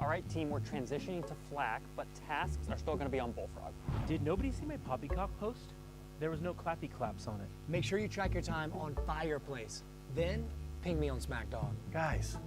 right, team, we're transitioning to Flack, but tasks are still gonna be on Bullfrog. Did nobody see my poppycock post? There was no clappy claps on it. Make sure you track your time on Fireplace. Then, ping me on SmackDog. Guys.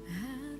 I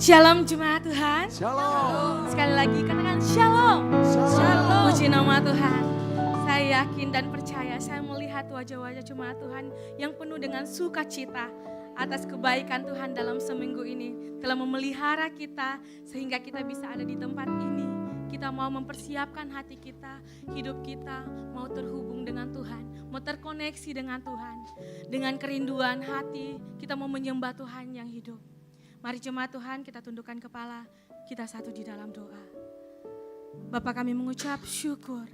Shalom jemaat Tuhan. Shalom. Sekali lagi katakan shalom. Shalom. Puji nama Tuhan. Saya yakin dan percaya saya melihat wajah-wajah jemaat Tuhan yang penuh dengan sukacita atas kebaikan Tuhan dalam seminggu ini. Telah memelihara kita sehingga kita bisa ada di tempat ini. Kita mau mempersiapkan hati kita, hidup kita mau terhubung dengan Tuhan, mau terkoneksi dengan Tuhan. Dengan kerinduan hati kita mau menyembah Tuhan yang hidup. Mari jemaat Tuhan kita tundukkan kepala, kita satu di dalam doa. Bapa kami mengucap syukur.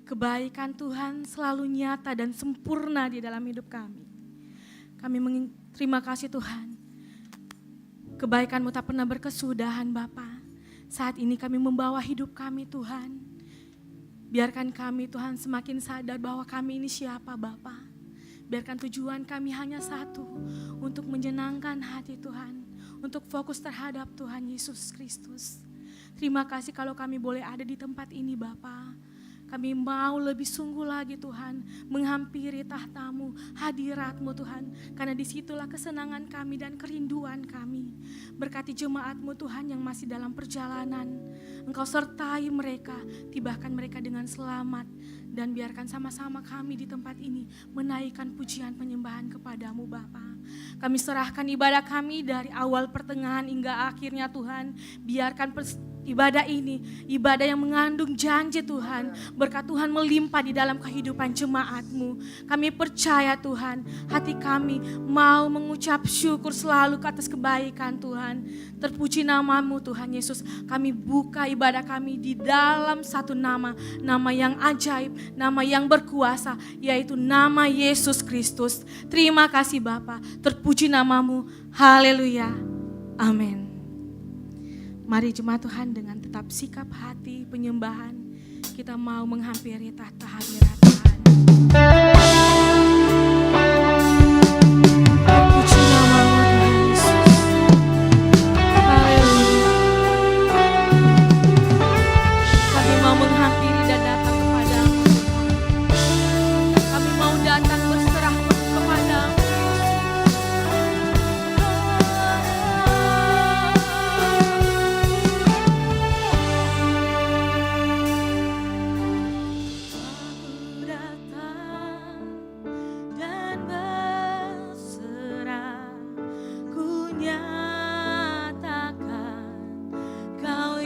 Kebaikan Tuhan selalu nyata dan sempurna di dalam hidup kami. Kami terima kasih Tuhan. Kebaikan-Mu tak pernah berkesudahan Bapa. Saat ini kami membawa hidup kami Tuhan. Biarkan kami Tuhan semakin sadar bahwa kami ini siapa Bapa. Biarkan tujuan kami hanya satu, untuk menyenangkan hati Tuhan, untuk fokus terhadap Tuhan Yesus Kristus. Terima kasih kalau kami boleh ada di tempat ini Bapa. Kami mau lebih sungguh lagi Tuhan, menghampiri tahta-Mu, hadirat-Mu Tuhan. Karena disitulah kesenangan kami dan kerinduan kami. Berkati jemaat-Mu Tuhan yang masih dalam perjalanan. Engkau sertai mereka, tibakan mereka dengan selamat. Dan biarkan sama-sama kami di tempat ini menaikkan pujian penyembahan kepada-Mu Bapa. Kami serahkan ibadah kami dari awal pertengahan hingga akhirnya Tuhan. Biarkan ibadah ini, ibadah yang mengandung janji Tuhan. Berkat Tuhan melimpah di dalam kehidupan jemaat-Mu. Kami percaya Tuhan, hati kami mau mengucap syukur selalu ke atas kebaikan Tuhan. Terpuji nama-Mu Tuhan Yesus. Kami buka ibadah kami di dalam satu nama. Nama yang ajaib, nama yang berkuasa, yaitu nama Yesus Kristus. Terima kasih Bapa, terpuji nama-Mu. Haleluya. Amin. Mari jemaat Tuhan dengan tetap sikap hati penyembahan kita mau menghampiri tahta hadirat Tuhan. Puji nama-Mu Tuhan Yesus. Haleluya. Kami mau menghampiri dan datang kepada-Mu Tuhan. Kami mau datang berserah kepada-Mu. Kau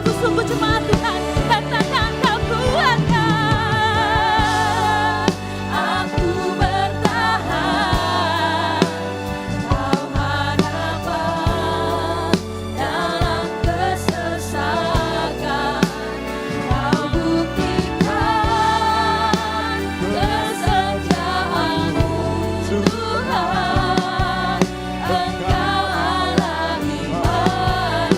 sungguh-sungguh jemaat Tuhan, katakan kau kuatkan. Aku bertahan, kau hadapan dalam kesesakan. Kau buktikan kesetiaan-Mu Tuhan, Engkau Allah Immanuel.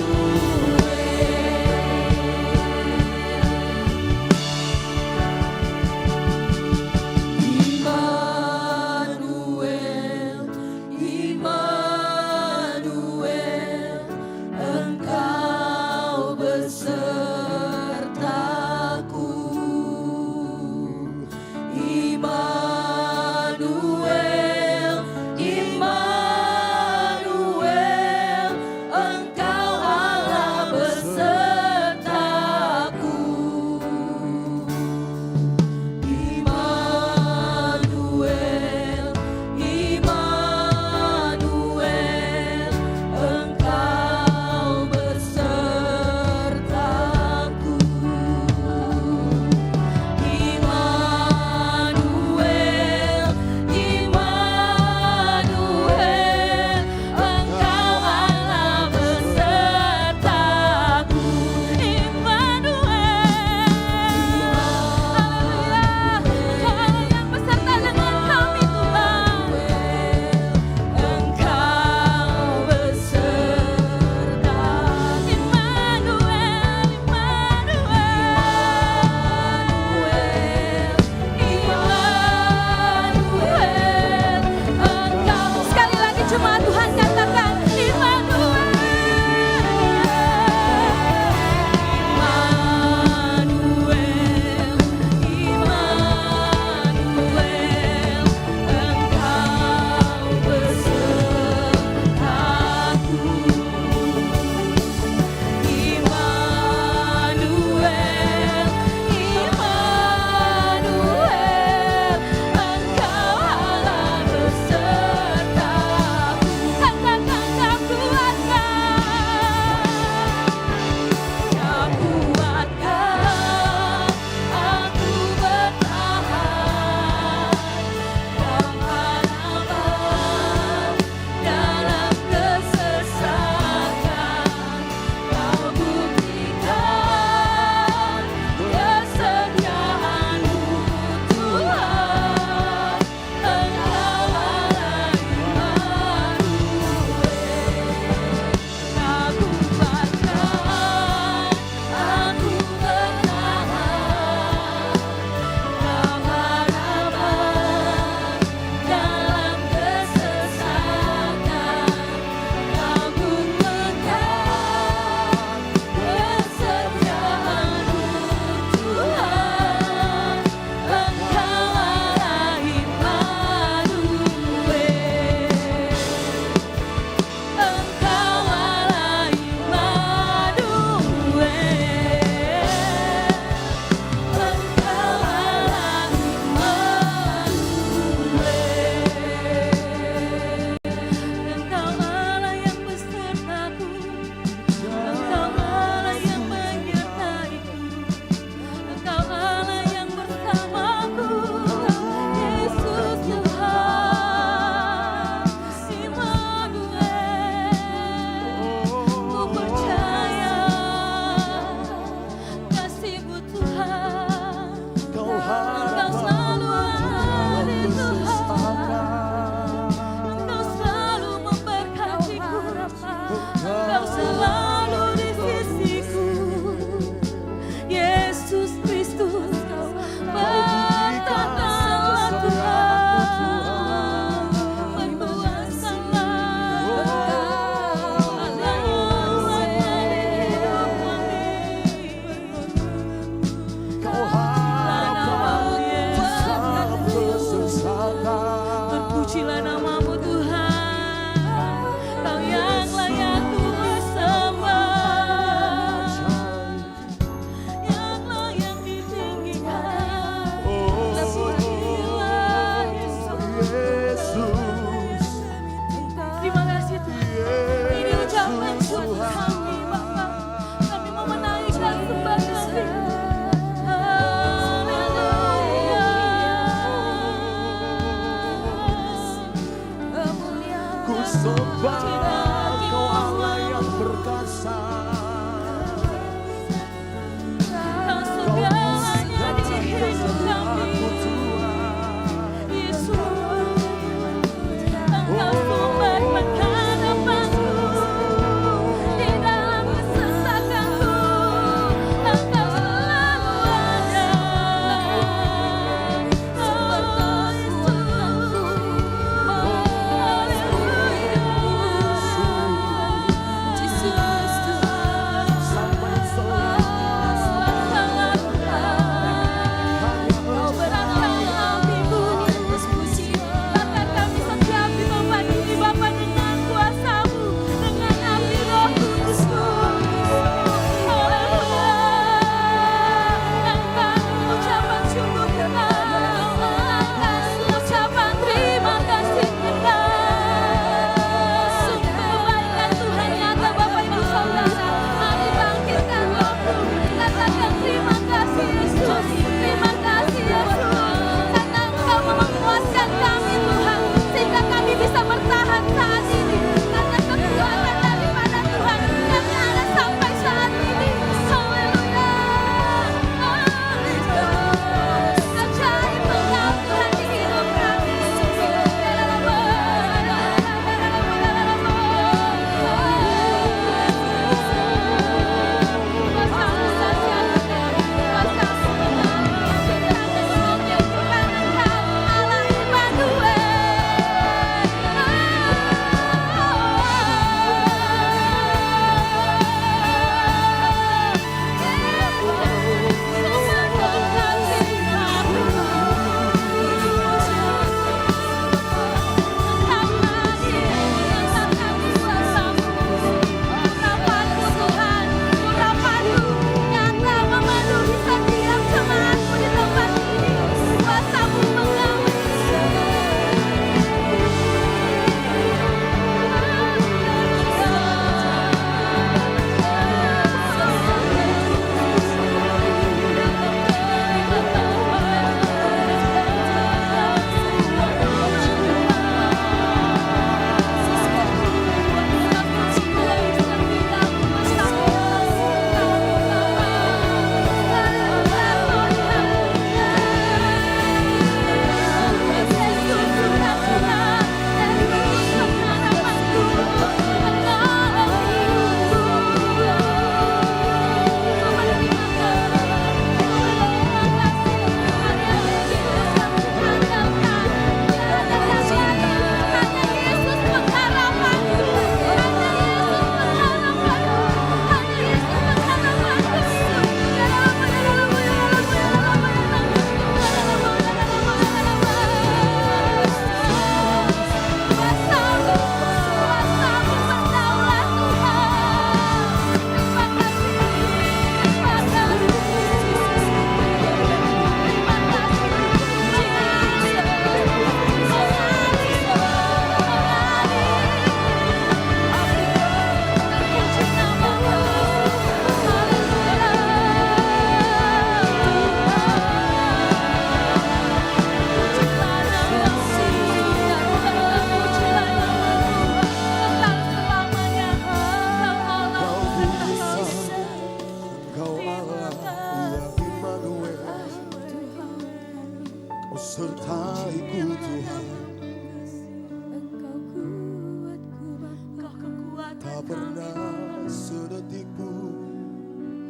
tak pernah sedetik pun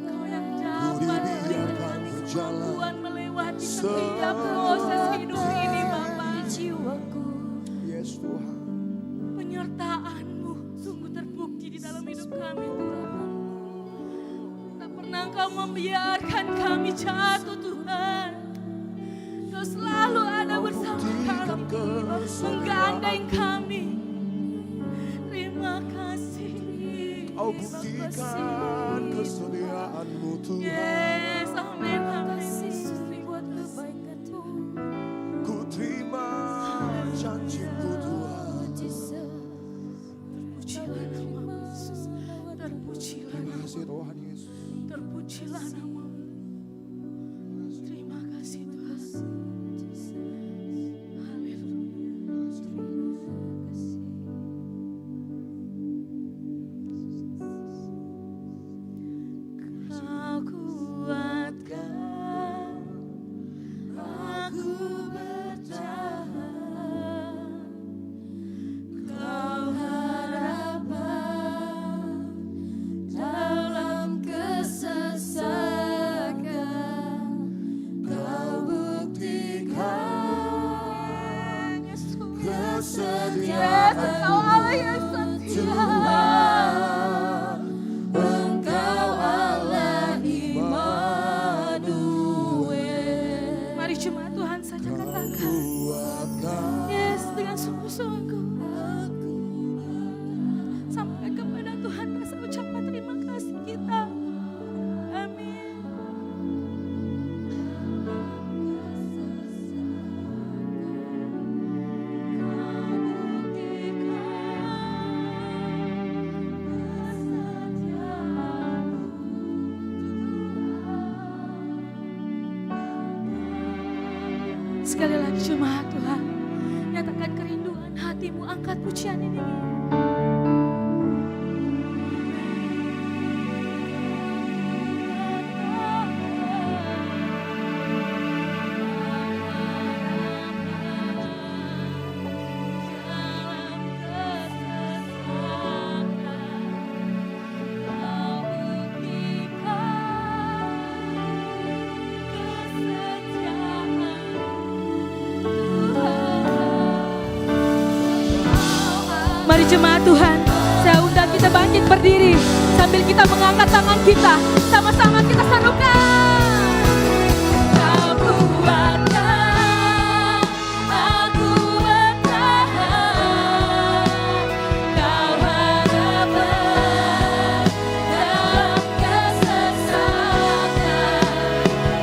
Kau yang dapat dibiarkan berjalan Tuhan melewati setiap proses hidup ini Bapak. jiwaku. Yes Tuhan. Penyertaan-Mu sungguh terbukti di dalam hidup kami Tuhan. Tak pernah Engkau membiarkan kami jatuh Tuhan. Kau selalu ada bersama kami, menggandeng kami. Terima kasih. Kau buktikan kesetiaan-Mu Tuhan. Yes, amin, amin. Buat kebaikan-Mu. Ku terima janji-Mu Tuhan. Terpujilah nama Yesus. Terpujilah Terima nama. kasih Tuhan Yesus. Terpujilah nama. Terima kasih Tuhan. Haleluya. Kau kuatkan aku bertahan. Kau harapan Dalam kesesakan Kau buktikan Kesetiaan Engkau Allah yang setia. Engkau Allah Immanuel. Mari cuma Tuhan saja katakan. kuatkan. Yes, dengan sungguh-sungguh. Sampai kepada Tuhan rasa ucapan terima kasih kita. Amin. Sekali lagi jemaat Tuhan, nyatakan kerinduan hatimu, angkat pujian ini. Mari jemaat Tuhan, saya undang kita bangkit berdiri sambil kita mengangkat tangan kita, sama-sama kita serukan. Kau kuatkan aku bertahan, Kau harapan dalam kesesakan,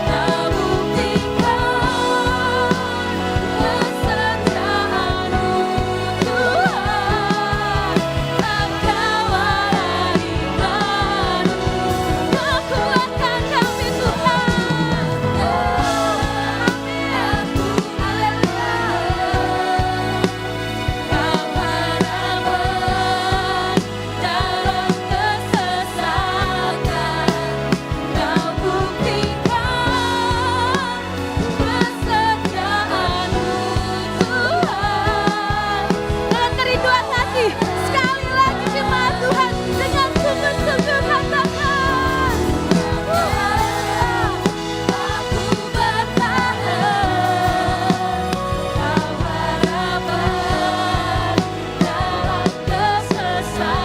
Kau buktikan kesetiaan-Mu Tuhan. Engkau Allah Immanuel. Kau kuatkan kami Tuhan. Aku haleluya. Kau harapan dalam kesesakan, Kau buktikan kesetiaan-Mu Tuhan. Dengan kerinduan hati, sekali lagi jemaat Tuhan, dengan sungguh-sungguh katakan. Aku bertahan, Kau harapan dalam kesesakan,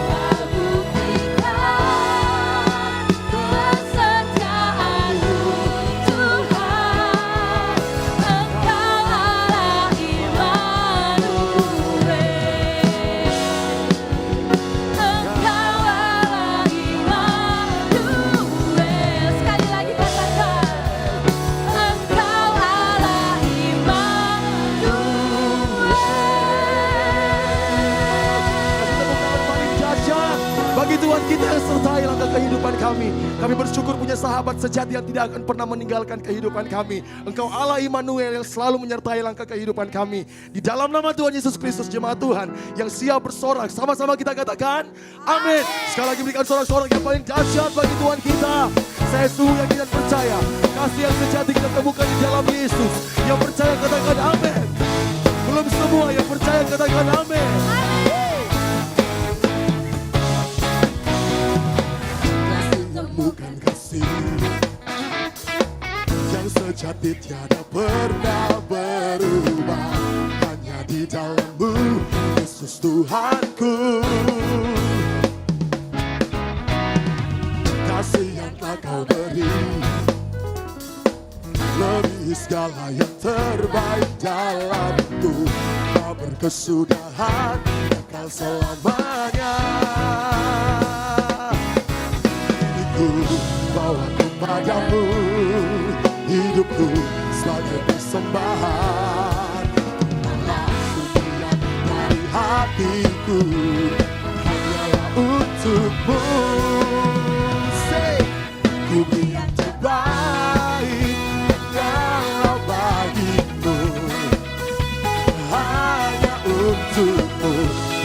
Kau buktikan kesetiaan-Mu Tuhan. Engkau Allah Immanuel. Engkau Allah Immanuel. Sekali lagi katakan. Engkau Allah Immanuel. Paling dahsyat bagi Tuhan kita yang sertai langkah kehidupan kami. Kami bersyukur punya sahabat sejati yang tidak akan pernah meninggalkan kehidupan kami. Engkau Allah Immanuel yang selalu menyertai langkah kehidupan kami. Di dalam nama Tuhan Yesus Kristus, jemaat Tuhan yang siap bersorak, sama-sama kita katakan amin. Sekali lagi berikan sorak-sorak yang paling dahsyat bagi Tuhan kita. Saya sungguh yakin dan percaya kasih yang sejati kita temukan di dalam Yesus. Yang percaya katakan amin. Belum semua yang percaya katakan amin. Kasih yang telah kau beri lebih segala yang terbaik dalamku. Kau berkesudahan kekal selamanya. Hidupku bawa kepadamu, hidupku sebagai persembahan. Malah pujian dari hatiku hanyalah untukmu. Say, ku beri yang terbaik hanyalah bagimu, hanya untukmu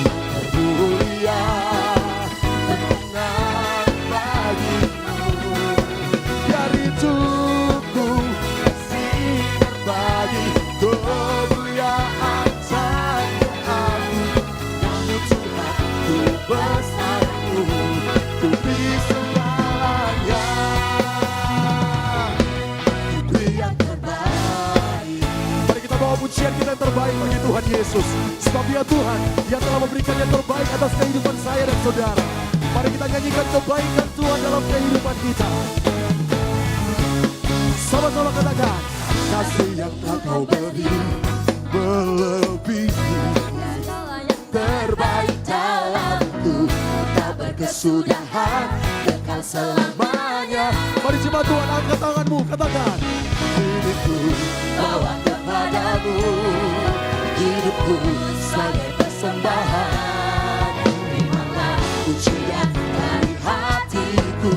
yang termulia. Berkenan bagimu, biar hidupku kasih berbagi kemuliaan tanpa aku. Kamu Tuhan ku besarku, ku beri segalanya, ku beri yang terbaik. Mari kita bawa pujian kita yang terbaik bagi Tuhan Yesus. Sebab Dia Tuhan yang telah memberikan yang terbaik atas kehidupan saya dan saudara. Mari kita nyanyikan kebaikan Tuhan dalam kehidupan kita. Sama-sama katakan, kasih yang telah kau beri melebihi terbaik dalamku. Tak berkesudahan kekal selamanya. Mari jemaat Tuhan, angkat tanganmu, katakan, hidupku bawa kepadamu, hidupku sebagai persembahan. Terimalah pujian dari hatiku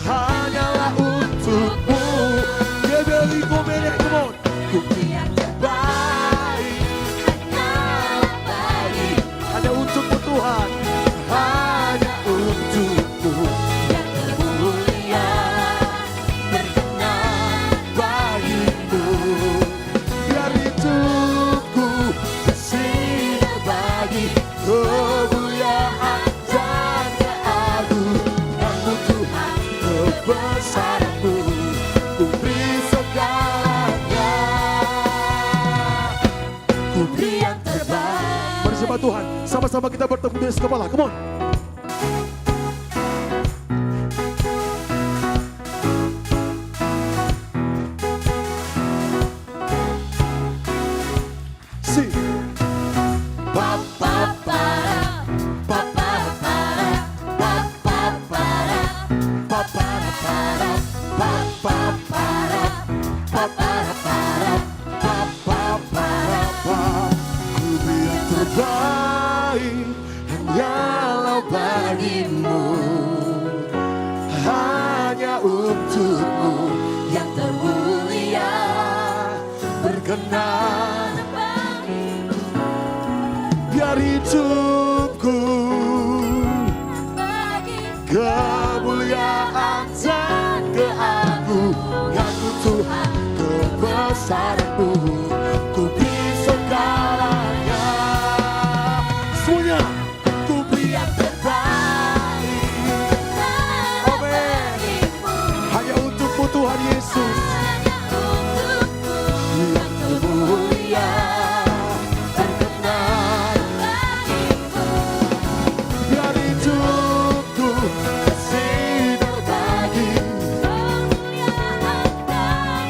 hanyalah untukmu. Gebeli komenek, come on. Ku beri yang terbaik hanyalah bagimu, hanya untukmu Tuhan, hanya untukmu yang termulia. Berkenan bagimu, biar hidupku kasih berbagi kemuliaan dan keagunganmu Tuhan, kebesaranmu. Ku beri segalanya, ku beri yang terbaik. Mari jemaat Tuhan, sama-sama kita bertepuk di atas kepala, come on. Si Papa para, papa para, papa para, papa para, papa para, papa para, papa para. Ku beri yang terbaik hanyalah bagimu, hanya untukmu yang termulia. Berkenan biar hidupku kemuliaan dan keagunganmu Tuhan, kebesaranmu. Ku beri segalanya, semuanya. Ku beri yang terbaik, amin. Hanya untukmu Tuhan Yesus yang termulia. Berkenan biar hidupku kasih berbagi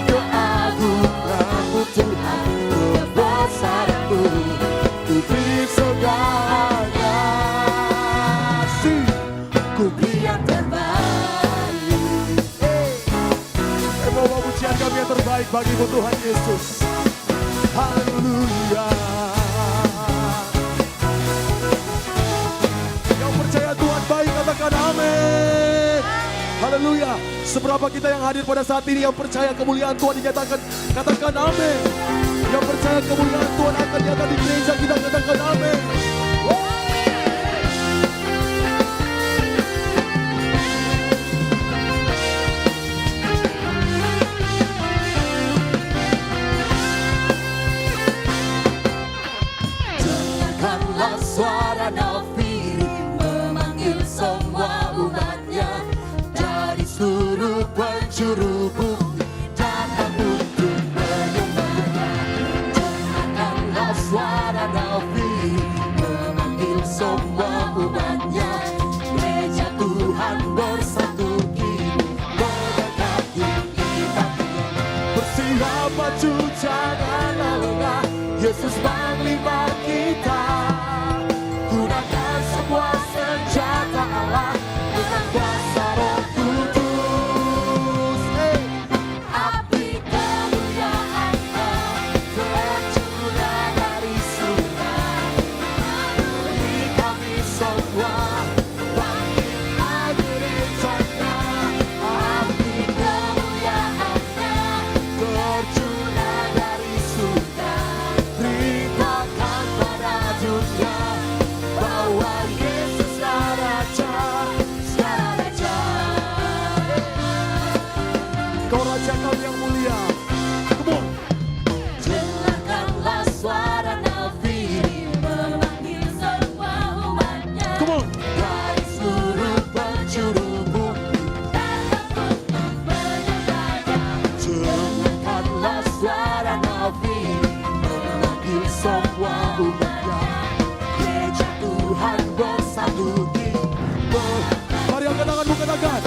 keagunganmu Tuhan, kebesaranmu. Ku beri segalanya, si ku beri yang terbaik. Bawa pujian kami yang terbaik bagimu Tuhan Yesus. Haleluya. Yang percaya Tuhan baik katakan amin. Haleluya. Seberapa kita yang hadir pada saat ini yang percaya kemuliaan Tuhan dinyatakan, katakan amin. Yang percaya kemuliaan Tuhan akan nyata di gereja kita, katakan amin. Dengarkanlah suara nafiri memanggil semua umatnya dari seluruh penjuru bumi, datang untuk menyembahnya. Dengarkanlah suara nafiri Yesus panglima kita. Gunakan semua senjata Allah dengan kuasa Roh Kudus. Api kemuliaan-Nya tercurah dari surga, memenuhi kami semua. Bangkitlah gereja-Nya. Api kemuliaan-Nya Tercurah dari surga, beritakan pada dunia bahwa Yesuslah Raja, segala raja. Kau Raja kami yang mulia. Come on. dengarkanlah suara nafiri memanggil semua umat-Nya. Come on. Dari seluruh penjuru bumi datang untuk menyembah-Nya. Dengarkanlah suara nafiri memanggil semua umatnya. Gereja Tuhan bersatu di Mari angkat tanganmu, katakan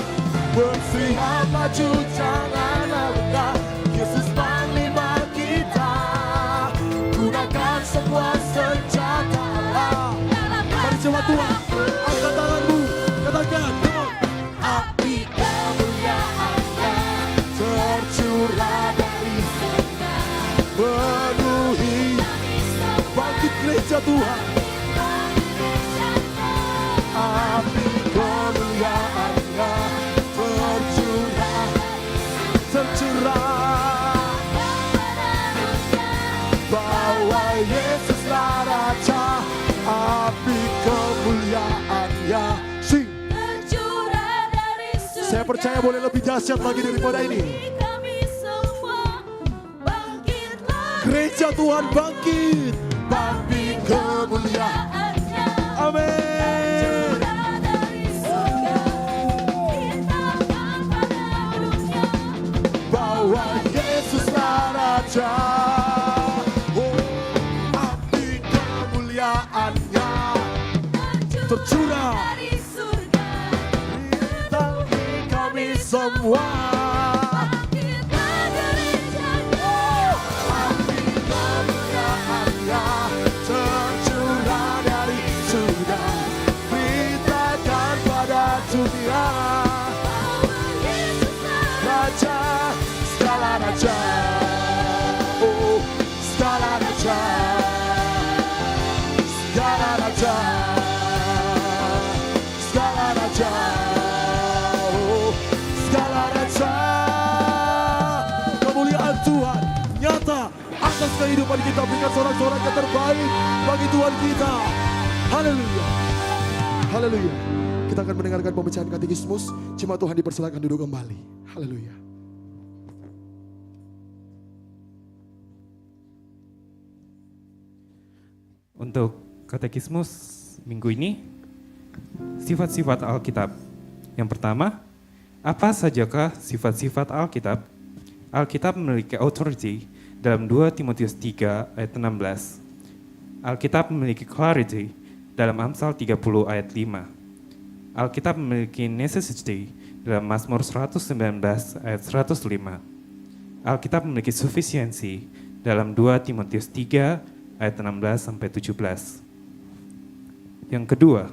bersiap maju, jangan lengah. Yesus panglima kita. Gunakan semua senjata Allah. Mari jemaat Tuhan, angkat tanganmu, katakan come on. Api kemuliaan-Nya Tercurah dari surga, penuhi kami semua. bangkit gereja Tuhan. Gereja-Nya. Api kemuliaan-Nya tercurah bahwa Yesuslah Raja. Api kemuliaan-Nya sing. Tercurah dari surga, Saya percaya boleh lebih dahsyat lagi daripada ini. kami semua. Bangkitlah Gereja Tuhan bangkit. Api kemuliaan. Amin. dari surga, hitakan pada dunia. Bahwa Yesuslah Raja. Oh, api kemuliaan-Nya tercurah Dari surga, bagi kami semua. bangkitlah gereja-Nya. Api kemuliaan-Nya tercurah dari surga, beritakan pada dunia Bahwa Yesuslah Raja, segala raja. Oh, segala raja, segala raja, segala raja. Oh, segala raja. Kemuliaan Tuhan nyata atas kehidupan kita. Berikan sorak-sorak yang terbaik bagi Tuhan kita. Haleluya. Haleluya. Kita akan mendengarkan pembacaan katekismus. Jemaat Tuhan dipersilakan duduk kembali. Haleluya. Untuk katekismus minggu ini, sifat-sifat Alkitab. Yang pertama, apa sajakah sifat-sifat Alkitab? Alkitab memiliki authority dalam 2 Timotius 3 ayat 16. Alkitab memiliki clarity dalam Amsal 30 ayat 5. Alkitab memiliki necessity dalam Mazmur 119 ayat 105. Alkitab memiliki sufficiency dalam 2 Timotius 3 ayat 16 sampai 17. Yang kedua,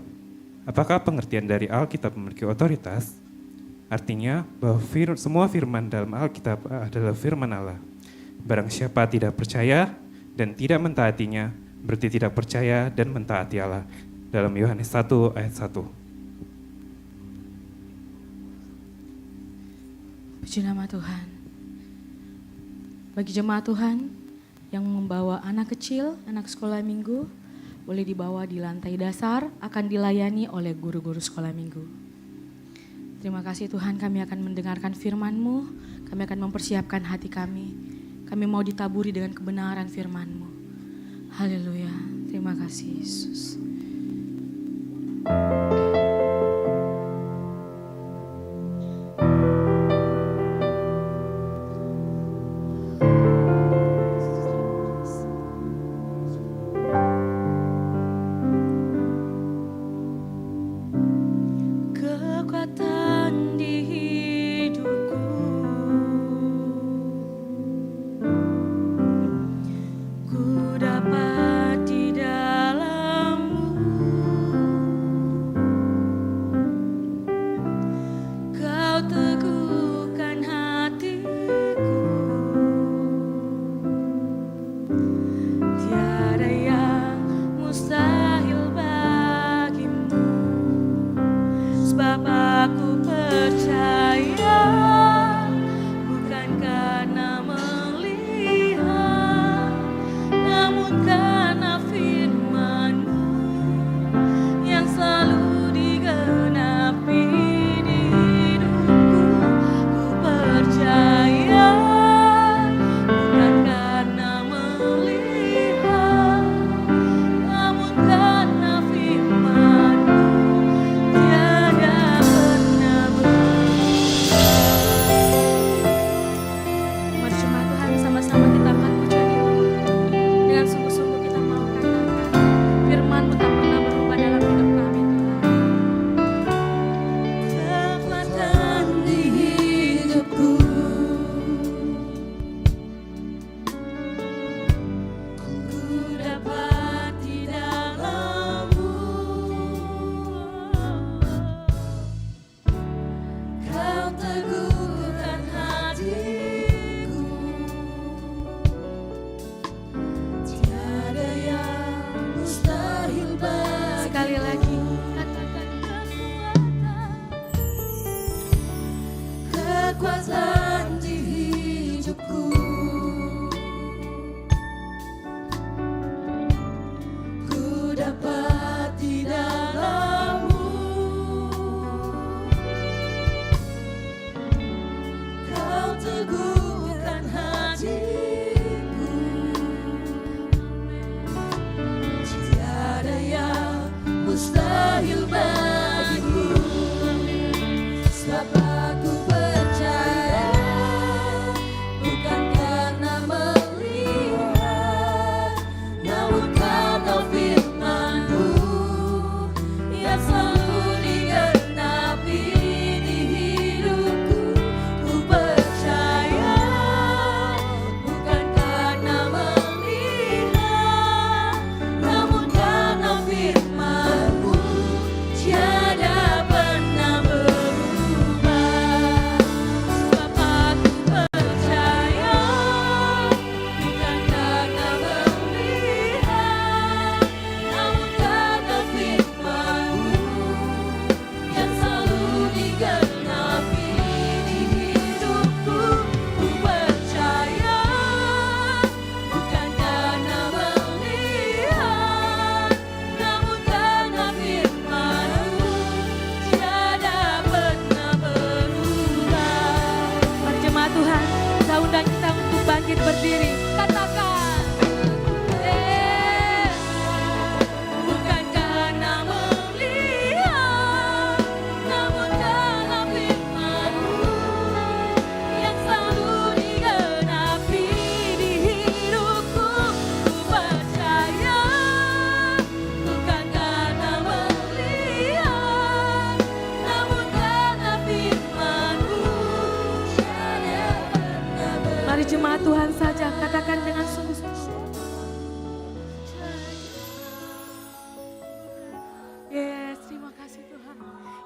apakah pengertian dari Alkitab memiliki otoritas? Artinya bahwa semua firman dalam Alkitab adalah firman Allah. Barang siapa tidak percaya dan tidak mentaatinya, berarti tidak percaya dan mentaati Allah. Dalam Yohanes 1 ayat 1. Puji nama Tuhan. Bagi jemaat Tuhan yang membawa anak kecil, anak sekolah minggu, boleh dibawa di lantai dasar, akan dilayani oleh guru-guru sekolah minggu. Terima kasih Tuhan, kami akan mendengarkan firman-Mu, kami akan mempersiapkan hati kami. Kami mau ditaburi dengan kebenaran firman-Mu. Haleluya, terima kasih Yesus. Kekuatan di hidupku, ku dapat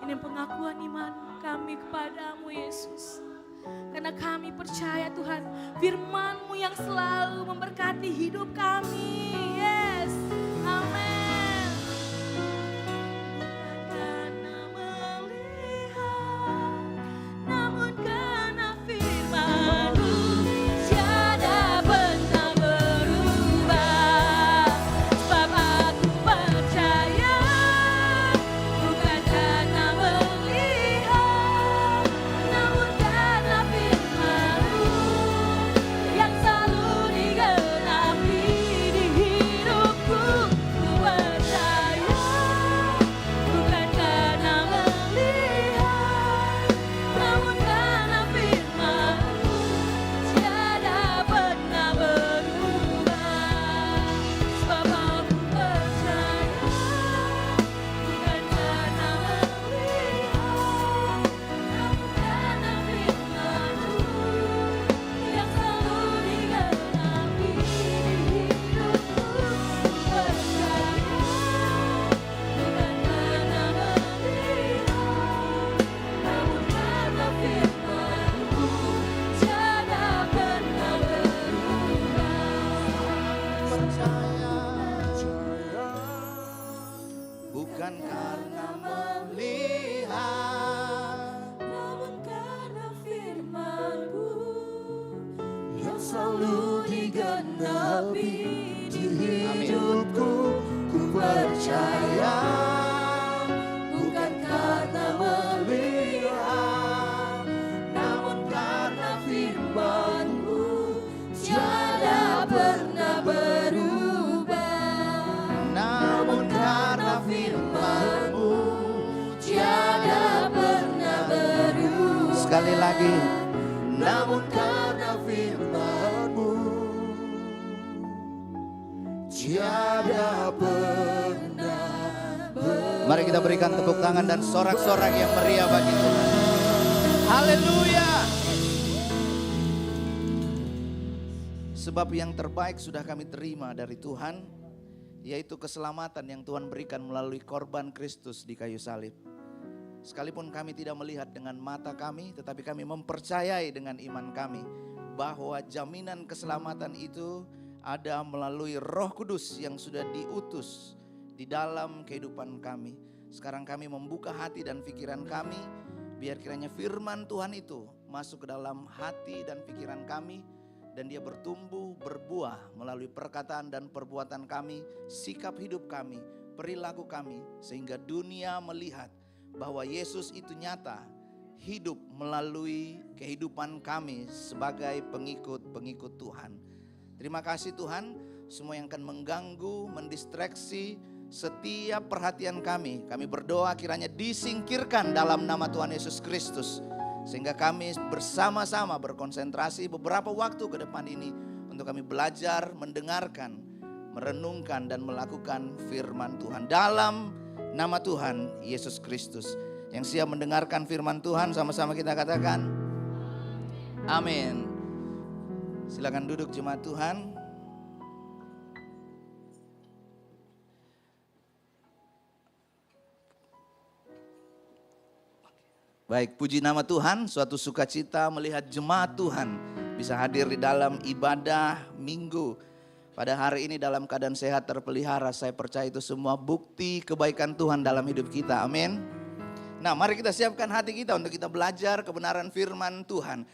Ini pengakuan iman kami kepadamu Yesus. Karena kami percaya Tuhan, firman-Mu yang selalu memberkati hidup kami. Yes, amin. Karena melihat, namun karena firman-Mu tiada pernah berubah. Sebab aku percaya, bukan karena melihat, namun karena firman-Mu yang selalu digenapi di hidupku. Ku percaya, bukan karena melihat, namun karena firman-Mu tiada pernah berubah. Sebab aku percaya, bukan karena melihat, namun karena firman-Mu yang selalu digenapi di hidupku. Ku percaya, bukan karena melihat, namun karena firman-Mu tiada pernah berubah. Bukan karena melihat, Namun karena firman-Mu yang selalu digenapi di hidupku, ku percaya. bukan karena melihat, Namun karena firman-Mu tiada pernah berubah. namun karena firman-Mu Tiada pernah berubah. sekali lagi, namun karena firman-Mu tiada pernah. Mari kita berikan tepuk tangan dan sorak-sorak yang meriah bagi Tuhan. Haleluya. Sebab yang terbaik sudah kami terima dari Tuhan, yaitu keselamatan yang Tuhan berikan melalui korban Kristus di kayu salib. Sekalipun kami tidak melihat dengan mata kami, tetapi kami mempercayai dengan iman kami bahwa jaminan keselamatan itu ada melalui Roh Kudus yang sudah diutus di dalam kehidupan kami. Sekarang kami membuka hati dan pikiran kami, biar kiranya firman Tuhan itu masuk ke dalam hati dan pikiran kami, dan dia bertumbuh, berbuah melalui perkataan dan perbuatan kami, sikap hidup kami, perilaku kami, sehingga dunia melihat bahwa Yesus itu nyata, hidup melalui kehidupan kami sebagai pengikut-pengikut Tuhan. Terima kasih Tuhan, semua yang akan mengganggu, mendistraksi setiap perhatian kami berdoa kiranya disingkirkan dalam nama Tuhan Yesus Kristus. Sehingga kami bersama-sama berkonsentrasi beberapa waktu ke depan ini untuk kami belajar, mendengarkan, merenungkan dan melakukan firman Tuhan dalam nama Tuhan Yesus Kristus. Yang siap mendengarkan firman Tuhan sama-sama kita katakan amin. Silakan duduk jemaat Tuhan. Baik, puji nama Tuhan, suatu sukacita melihat jemaat Tuhan bisa hadir di dalam ibadah minggu. Pada hari ini dalam keadaan sehat terpelihara, saya percaya itu semua bukti kebaikan Tuhan dalam hidup kita, amin. Nah, mari kita siapkan hati kita untuk kita belajar kebenaran firman Tuhan.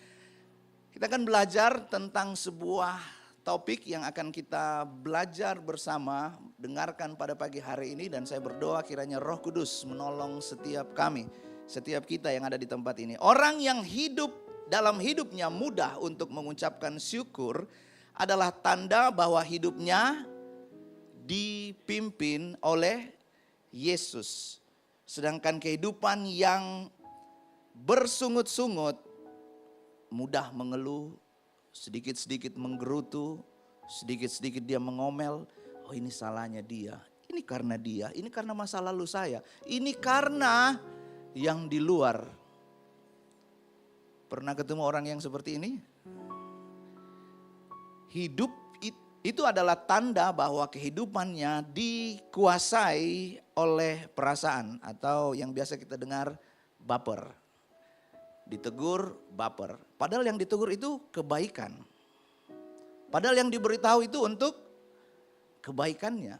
Kita akan belajar tentang sebuah topik yang akan kita belajar bersama, dengarkan pada pagi hari ini, dan saya berdoa kiranya Roh Kudus menolong setiap kami. Setiap kita yang ada di tempat ini. Orang yang hidup dalam hidupnya mudah untuk mengucapkan syukur adalah tanda bahwa hidupnya dipimpin oleh Yesus. Sedangkan kehidupan yang bersungut-sungut, mudah mengeluh, sedikit-sedikit menggerutu, sedikit-sedikit dia mengomel. Oh, ini salahnya dia, ini karena dia, ini karena masa lalu saya, ini karena yang di luar. Pernah ketemu orang yang seperti ini? Hidup itu adalah tanda bahwa kehidupannya dikuasai oleh perasaan atau yang biasa kita dengar baper. Ditegur, baper. Padahal yang ditegur itu kebaikan. Padahal yang diberitahu itu untuk kebaikannya.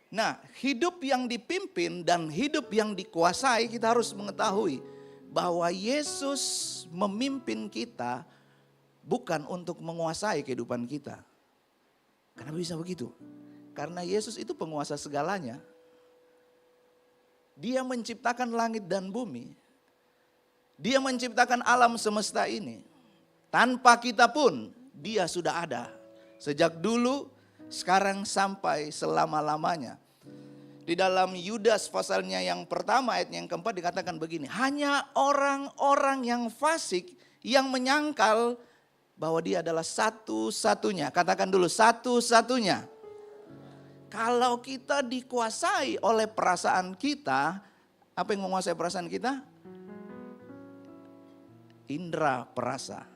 Nah, hidup yang dipimpin dan hidup yang dikuasai, kita harus mengetahui bahwa Yesus memimpin kita bukan untuk menguasai kehidupan kita. Kenapa bisa begitu? Karena Yesus itu penguasa segalanya. Dia menciptakan langit dan bumi. Dia menciptakan alam semesta ini. Tanpa kita pun dia sudah ada. Sejak dulu, sekarang sampai selama-lamanya. Di dalam Yudas pasalnya yang pertama ayatnya yang keempat dikatakan begini. Hanya orang-orang yang fasik yang menyangkal bahwa dia adalah satu-satunya. Katakan dulu satu-satunya. Kalau kita dikuasai oleh perasaan kita, apa yang menguasai perasaan kita? Indra perasa.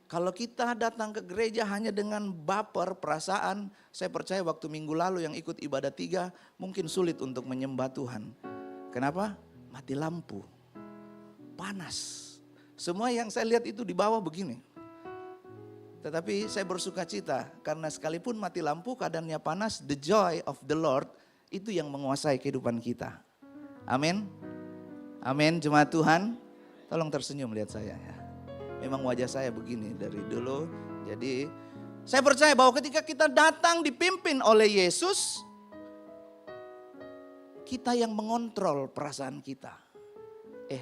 Kalau kita datang ke gereja hanya dengan baper perasaan, saya percaya waktu minggu lalu yang ikut ibadah 3 mungkin sulit untuk menyembah Tuhan. Kenapa? Mati lampu, panas. Semua yang saya lihat itu di bawah begini. Tetapi saya bersuka cita karena sekalipun mati lampu keadaannya panas, the joy of the Lord itu yang menguasai kehidupan kita. Amin. Amin, jemaat Tuhan. Tolong tersenyum lihat saya ya. Memang wajah saya begini dari dulu. Jadi saya percaya bahwa ketika kita datang dipimpin oleh Yesus, kita yang mengontrol perasaan kita.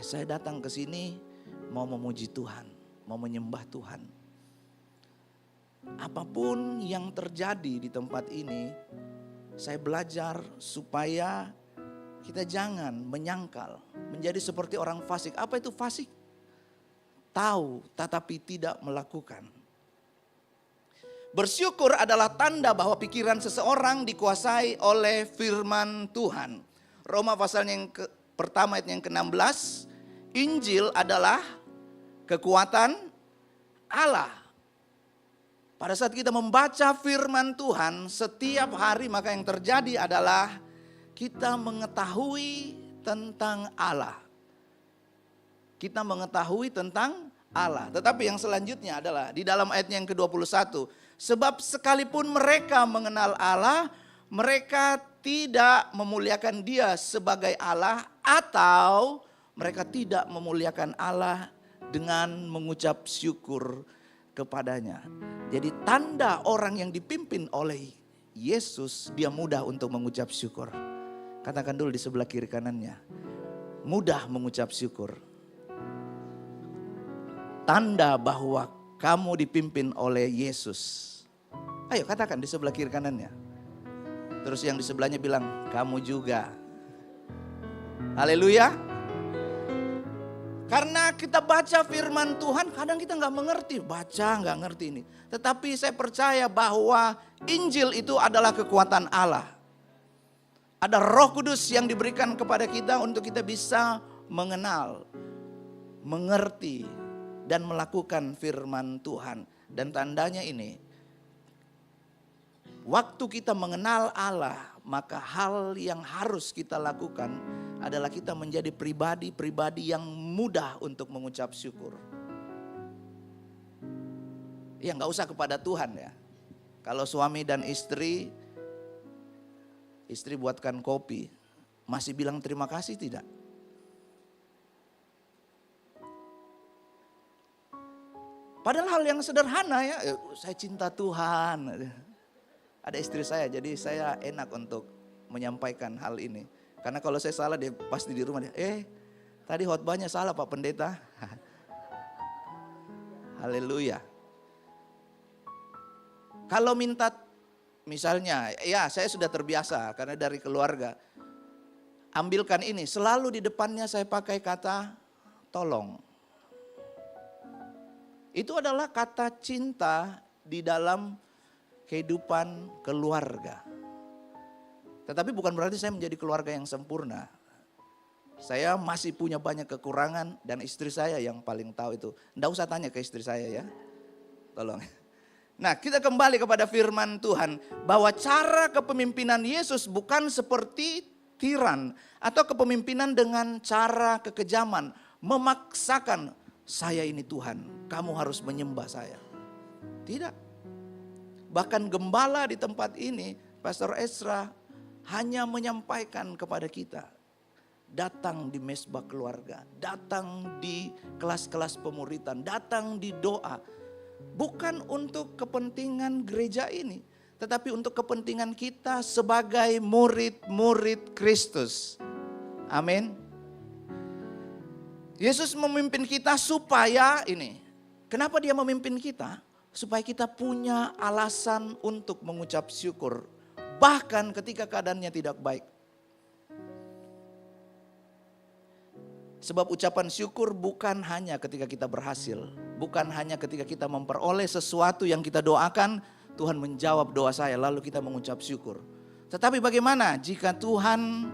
Saya datang ke sini mau memuji Tuhan, mau menyembah Tuhan. Apapun yang terjadi di tempat ini, saya belajar supaya kita jangan menyangkal, menjadi seperti orang fasik. Apa itu fasik? Tahu tetapi tidak melakukan. Bersyukur adalah tanda bahwa pikiran seseorang dikuasai oleh firman Tuhan. Roma pasalnya yang pertama ayat yang ke-16, Injil adalah kekuatan Allah. Pada saat kita membaca firman Tuhan setiap hari, maka yang terjadi adalah kita mengetahui tentang Allah. Kita mengetahui tentang Allah. Tetapi yang selanjutnya adalah di dalam ayat yang ke-21. Sebab sekalipun mereka mengenal Allah, mereka tidak memuliakan Dia sebagai Allah, atau mereka tidak memuliakan Allah dengan mengucap syukur kepadanya. Jadi tanda orang yang dipimpin oleh Yesus, dia mudah untuk mengucap syukur. Katakan dulu di sebelah kiri kanannya, mudah mengucap syukur. Tanda bahwa kamu dipimpin oleh Yesus. Ayo katakan di sebelah kiri kanannya. Terus yang di sebelahnya bilang, kamu juga. Haleluya. Karena kita baca firman Tuhan, kadang kita nggak mengerti, nggak ngerti ini. Tetapi saya percaya bahwa Injil itu adalah kekuatan Allah. Ada Roh Kudus yang diberikan kepada kita untuk kita bisa mengenal, mengerti, dan melakukan firman Tuhan. Dan tandanya ini, waktu kita mengenal Allah, maka hal yang harus kita lakukan adalah kita menjadi pribadi-pribadi yang mudah untuk mengucap syukur. Ya nggak usah kepada Tuhan ya. Kalau suami dan istri buatkan kopi, masih bilang terima kasih tidak? Padahal hal yang sederhana ya, saya cinta Tuhan. Ada istri saya, jadi saya enak untuk menyampaikan hal ini. Karena kalau saya salah dia pasti di rumah dia, tadi khotbahnya salah Pak Pendeta. Haleluya. Kalau minta misalnya, ya saya sudah terbiasa karena dari keluarga. Ambilkan ini, selalu di depannya saya pakai kata tolong. Itu adalah kata cinta di dalam kehidupan keluarga. Tetapi bukan berarti saya menjadi keluarga yang sempurna. Saya masih punya banyak kekurangan dan istri saya yang paling tahu itu. Nggak usah tanya ke istri saya ya, tolong. Nah, kita kembali kepada firman Tuhan bahwa cara kepemimpinan Yesus bukan seperti tiran atau kepemimpinan dengan cara kekejaman, memaksakan saya ini Tuhan, kamu harus menyembah saya. Tidak. Bahkan gembala di tempat ini, Pastor Ezra hanya menyampaikan kepada kita, datang di mesbah keluarga, datang di kelas-kelas pemuritan, datang di doa. Bukan untuk kepentingan gereja ini, tetapi untuk kepentingan kita sebagai murid-murid Kristus. Amin. Yesus memimpin kita supaya ini. Kenapa dia memimpin kita? Supaya kita punya alasan untuk mengucap syukur. Bahkan ketika keadaannya tidak baik. Sebab ucapan syukur bukan hanya ketika kita berhasil. Bukan hanya ketika kita memperoleh sesuatu yang kita doakan, Tuhan menjawab doa saya lalu kita mengucap syukur. Tetapi bagaimana jika Tuhan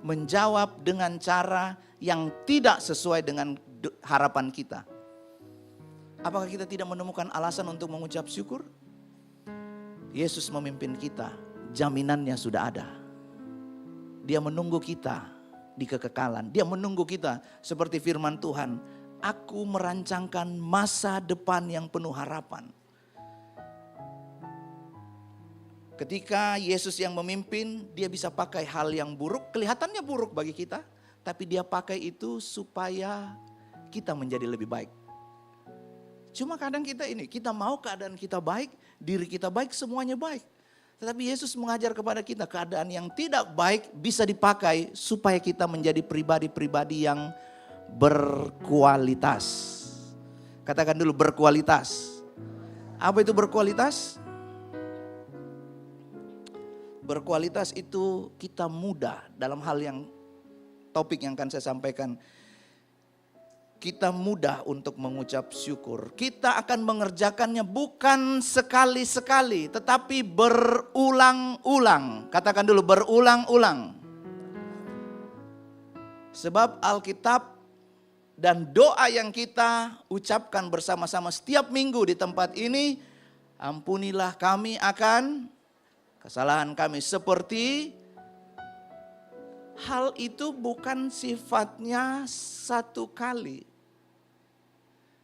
menjawab dengan cara yang tidak sesuai dengan harapan kita? Apakah kita tidak menemukan alasan untuk mengucap syukur? Yesus memimpin kita, jaminannya sudah ada. Dia menunggu kita di kekekalan. Dia menunggu kita seperti firman Tuhan. Aku merancangkan masa depan yang penuh harapan. Ketika Yesus yang memimpin, dia bisa pakai hal yang buruk. Kelihatannya buruk bagi kita. Tapi dia pakai itu supaya kita menjadi lebih baik. Cuma kadang kita mau keadaan kita baik, diri kita baik, semuanya baik. Tetapi Yesus mengajar kepada kita keadaan yang tidak baik bisa dipakai supaya kita menjadi pribadi-pribadi yang berkualitas. Katakan dulu berkualitas. Apa itu berkualitas? Berkualitas itu kita mudah dalam hal yang topik yang akan saya sampaikan. Kita mudah untuk mengucap syukur. Kita akan mengerjakannya bukan sekali-sekali, tetapi berulang-ulang. Katakan dulu berulang-ulang. Sebab Alkitab dan doa yang kita ucapkan bersama-sama setiap minggu di tempat ini, ampunilah kami akan kesalahan kami. Seperti hal itu bukan sifatnya satu kali.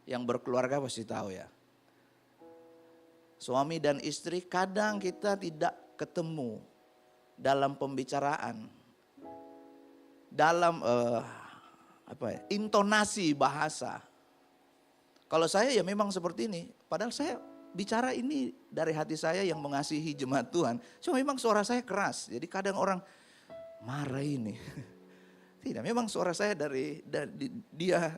Yang berkeluarga pasti tahu ya. Suami dan istri kadang kita tidak ketemu dalam pembicaraan. Dalam intonasi bahasa. Kalau saya ya memang seperti ini. Padahal saya bicara ini dari hati saya yang mengasihi jemaat Tuhan. Cuma memang suara saya keras. Jadi kadang orang marah ini. Tidak, memang suara saya dari dia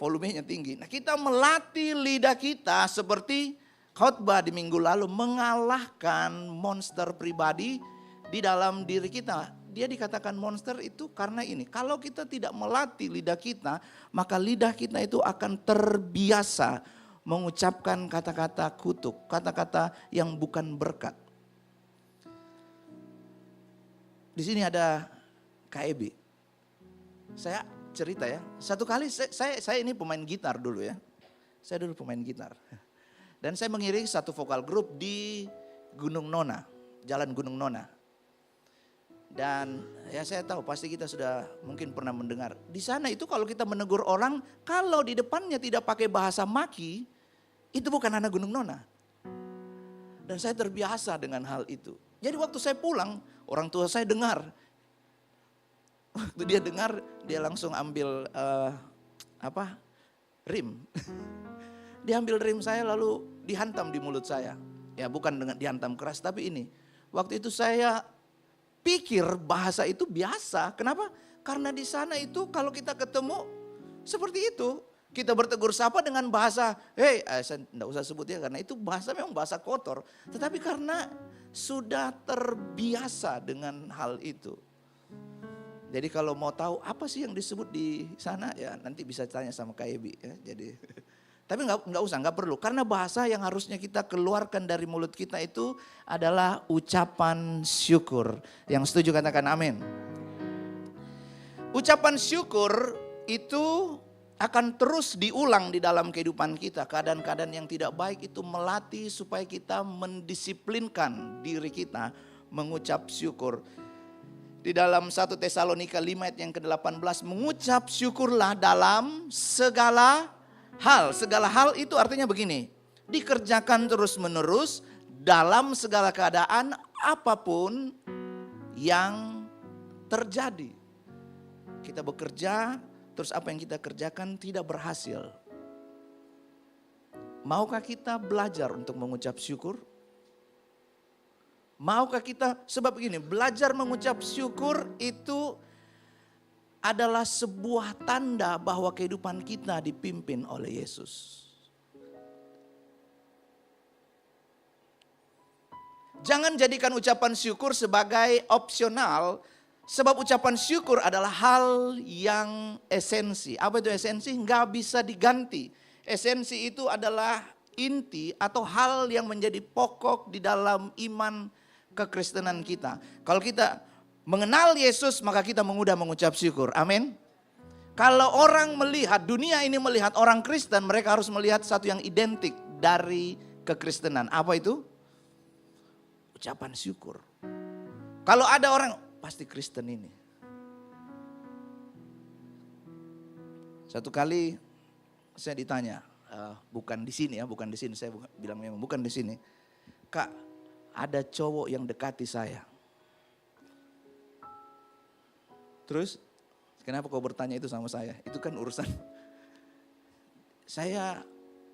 volumenya tinggi. Nah, kita melatih lidah kita seperti khotbah di minggu lalu mengalahkan monster pribadi di dalam diri kita. Dia dikatakan monster itu karena ini. Kalau kita tidak melatih lidah kita, maka lidah kita itu akan terbiasa mengucapkan kata-kata kutuk, kata-kata yang bukan berkat. Di sini ada Kak Ebi. Saya cerita ya. Satu kali saya ini pemain gitar dulu ya. Saya dulu pemain gitar. Dan saya mengiringi satu vokal grup di Gunung Nona, Jalan Gunung Nona. Dan ya saya tahu pasti kita sudah mungkin pernah mendengar. Di sana itu kalau kita menegur orang, kalau di depannya tidak pakai bahasa maki, itu bukan anak Gunung Nona. Dan saya terbiasa dengan hal itu. Jadi waktu saya pulang, orang tua saya dengar. Waktu dia dengar, dia langsung ambil rim. Dia ambil rim saya lalu dihantam di mulut saya. Ya bukan dengan dihantam keras, tapi ini. Waktu itu saya pikir bahasa itu biasa. Kenapa? Karena di sana itu kalau kita ketemu seperti itu. Kita bertegur sapa dengan bahasa, saya tidak usah sebut ya karena itu bahasa memang bahasa kotor. Tetapi karena sudah terbiasa dengan hal itu. Jadi kalau mau tahu apa sih yang disebut di sana ya nanti bisa tanya sama Kak Ebi ya. Jadi tapi nggak usah, nggak perlu karena bahasa yang harusnya kita keluarkan dari mulut kita itu adalah ucapan syukur. Yang setuju katakan amin. Ucapan syukur itu akan terus diulang di dalam kehidupan kita. Keadaan-keadaan yang tidak baik itu melatih supaya kita mendisiplinkan diri kita mengucap syukur. Di dalam 1 Tesalonika 5 ayat yang ke-18, mengucap syukurlah dalam segala hal. Segala hal itu artinya begini, dikerjakan terus-menerus dalam segala keadaan apapun yang terjadi. Kita bekerja, terus apa yang kita kerjakan tidak berhasil. Maukah kita belajar untuk mengucap syukur? Maukah kita, sebab begini, belajar mengucap syukur itu adalah sebuah tanda bahwa kehidupan kita dipimpin oleh Yesus. Jangan jadikan ucapan syukur sebagai opsional, sebab ucapan syukur adalah hal yang esensi. Apa itu esensi? Nggak bisa diganti. Esensi itu adalah inti atau hal yang menjadi pokok di dalam iman kekristenan kita. Kalau kita mengenal Yesus, maka kita mudah mengucap syukur. Amin. Kalau orang melihat, dunia ini melihat orang Kristen, mereka harus melihat satu yang identik dari kekristenan. Apa itu? Ucapan syukur. Kalau ada orang, pasti Kristen ini. Satu kali saya ditanya, bukan di sini ya, bukan di sini. Saya bilang memang bukan di sini. Kak, ada cowok yang dekati saya. Terus, kenapa kau bertanya itu sama saya? Itu kan urusan. Saya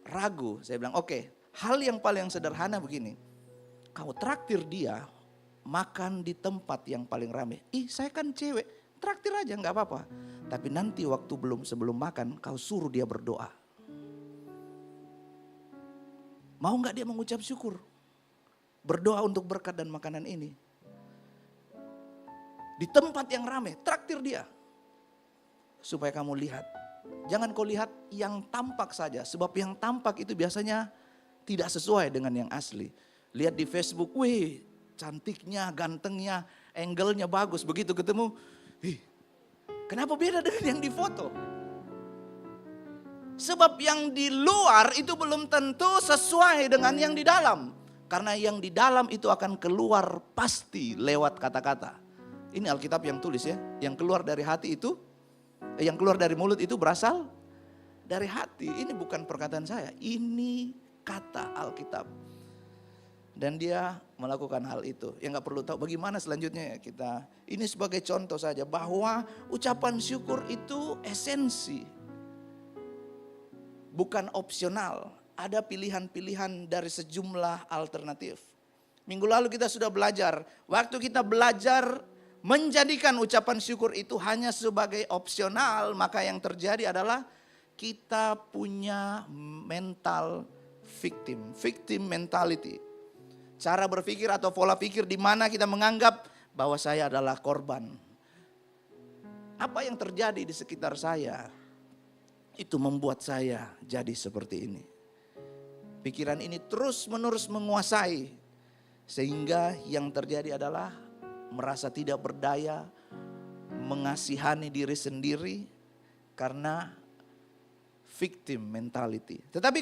ragu, saya bilang oke, hal yang paling sederhana begini. Kau traktir dia makan di tempat yang paling ramai. Saya kan cewek, traktir aja nggak apa-apa. Tapi nanti waktu sebelum makan kau suruh dia berdoa. Mau nggak dia mengucap syukur? Berdoa untuk berkat dan makanan ini. Di tempat yang ramai, traktir dia. Supaya kamu lihat. Jangan kau lihat yang tampak saja. Sebab yang tampak itu biasanya tidak sesuai dengan yang asli. Lihat di Facebook, wih cantiknya, gantengnya, angle-nya bagus. Begitu ketemu, kenapa beda dengan yang di foto? Sebab yang di luar itu belum tentu sesuai dengan yang di dalam. Karena yang di dalam itu akan keluar pasti lewat kata-kata. Ini Alkitab yang tulis ya. Yang keluar dari hati itu, yang keluar dari mulut itu berasal dari hati. Ini bukan perkataan saya, ini kata Alkitab. Dan dia melakukan hal itu. Yang gak perlu tahu bagaimana selanjutnya ya kita. Ini sebagai contoh saja bahwa ucapan syukur itu esensi. Bukan opsional. Ada pilihan-pilihan dari sejumlah alternatif. Minggu lalu kita sudah belajar. Waktu kita belajar menjadikan ucapan syukur itu hanya sebagai opsional. Maka yang terjadi adalah kita punya mental victim. Victim mentality. Cara berpikir atau pola pikir di mana kita menganggap bahwa saya adalah korban. Apa yang terjadi di sekitar saya itu membuat saya jadi seperti ini. Pikiran ini terus-menerus menguasai sehingga yang terjadi adalah merasa tidak berdaya, mengasihani diri sendiri karena victim mentality. Tetapi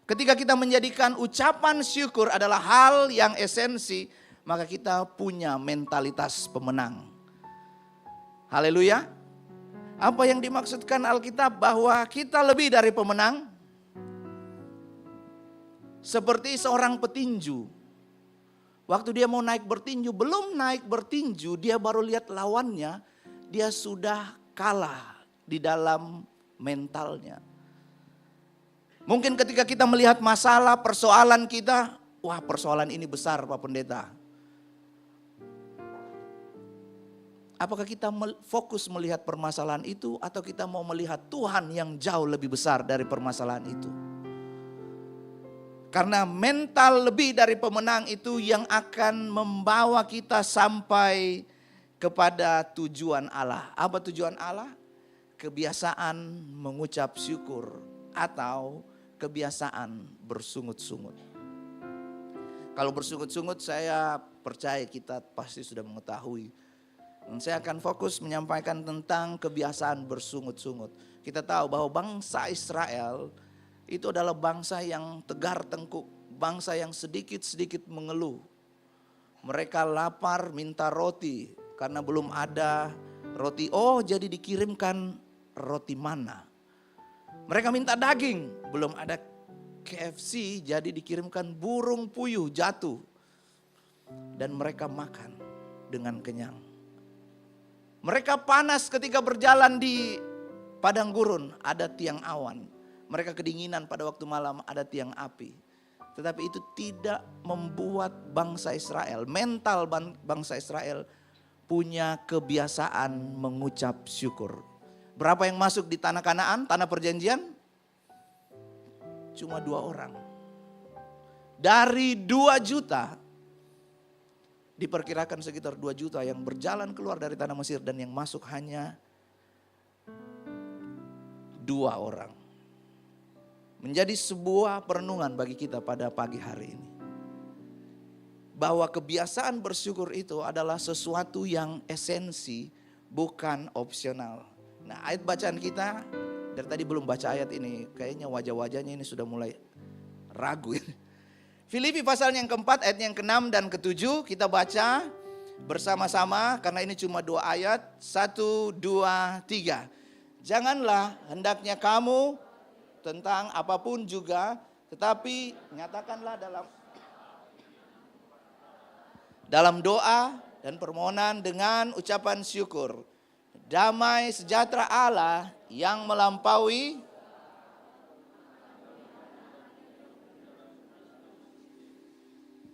ketika kita menjadikan ucapan syukur adalah hal yang esensi, maka kita punya mentalitas pemenang. Haleluya. Apa yang dimaksudkan Alkitab bahwa kita lebih dari pemenang? Seperti seorang petinju. Waktu dia mau naik bertinju, belum naik bertinju, dia baru lihat lawannya, dia sudah kalah di dalam mentalnya. Mungkin ketika kita melihat masalah, persoalan kita, wah persoalan ini besar Pak Pendeta. Apakah kita fokus melihat permasalahan itu atau kita mau melihat Tuhan yang jauh lebih besar dari permasalahan itu? Karena mental lebih dari pemenang itu yang akan membawa kita sampai kepada tujuan Allah. Apa tujuan Allah? Kebiasaan mengucap syukur atau kebiasaan bersungut-sungut. Kalau bersungut-sungut saya percaya kita pasti sudah mengetahui. Saya akan fokus menyampaikan tentang kebiasaan bersungut-sungut. Kita tahu bahwa bangsa Israel itu adalah bangsa yang tegar tengkuk, bangsa yang sedikit-sedikit mengeluh. Mereka lapar minta roti karena belum ada roti. Oh, jadi dikirimkan roti mana. Mereka minta daging, belum ada KFC, jadi dikirimkan burung puyuh jatuh. Dan mereka makan dengan kenyang. Mereka panas ketika berjalan di padang gurun, ada tiang awan. Mereka kedinginan pada waktu malam, ada tiang api. Tetapi itu tidak membuat bangsa Israel, mental bangsa Israel punya kebiasaan mengucap syukur. Berapa yang masuk di tanah Kanaan, tanah perjanjian? Cuma 2 orang. Dari 2 juta, diperkirakan sekitar 2 juta yang berjalan keluar dari tanah Mesir dan yang masuk hanya 2 orang. Menjadi sebuah perenungan bagi kita pada pagi hari ini. Bahwa kebiasaan bersyukur itu adalah sesuatu yang esensi, bukan opsional. Nah, ayat bacaan kita, dari tadi belum baca ayat ini, kayaknya wajah-wajahnya ini sudah mulai ragu. Filipi pasal yang keempat, ayat yang ke-6 dan ke-7, kita baca bersama-sama karena ini cuma 2 ayat, 1, 2, 3. Janganlah hendaknya kamu tentang apapun juga, tetapi nyatakanlah dalam doa dan permohonan dengan ucapan syukur. Damai sejahtera Allah yang melampaui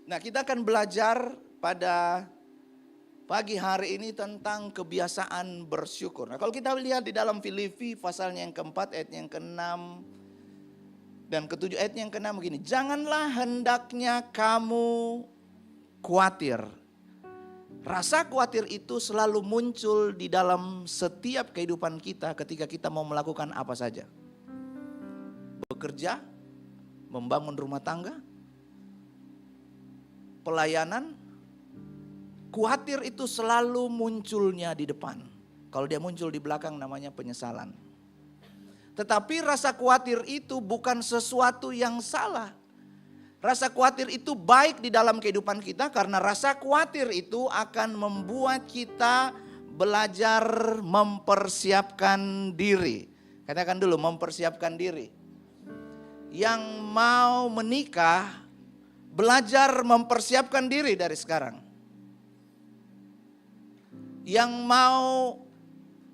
Nah, kita akan belajar pada pagi hari ini tentang kebiasaan bersyukur. Nah, kalau kita lihat di dalam Filipi pasalnya yang keempat, ayat yang ke-6 dan ke-7, ayat yang ke-6 begini. Janganlah hendaknya kamu khawatir. Rasa khawatir itu selalu muncul di dalam setiap kehidupan kita ketika kita mau melakukan apa saja. Bekerja, membangun rumah tangga, pelayanan, khawatir itu selalu munculnya di depan. Kalau dia muncul di belakang namanya penyesalan. Tetapi rasa khawatir itu bukan sesuatu yang salah. Rasa khawatir itu baik di dalam kehidupan kita karena rasa khawatir itu akan membuat kita belajar mempersiapkan diri. Katakan dulu, mempersiapkan diri. Yang mau menikah belajar mempersiapkan diri dari sekarang. Yang mau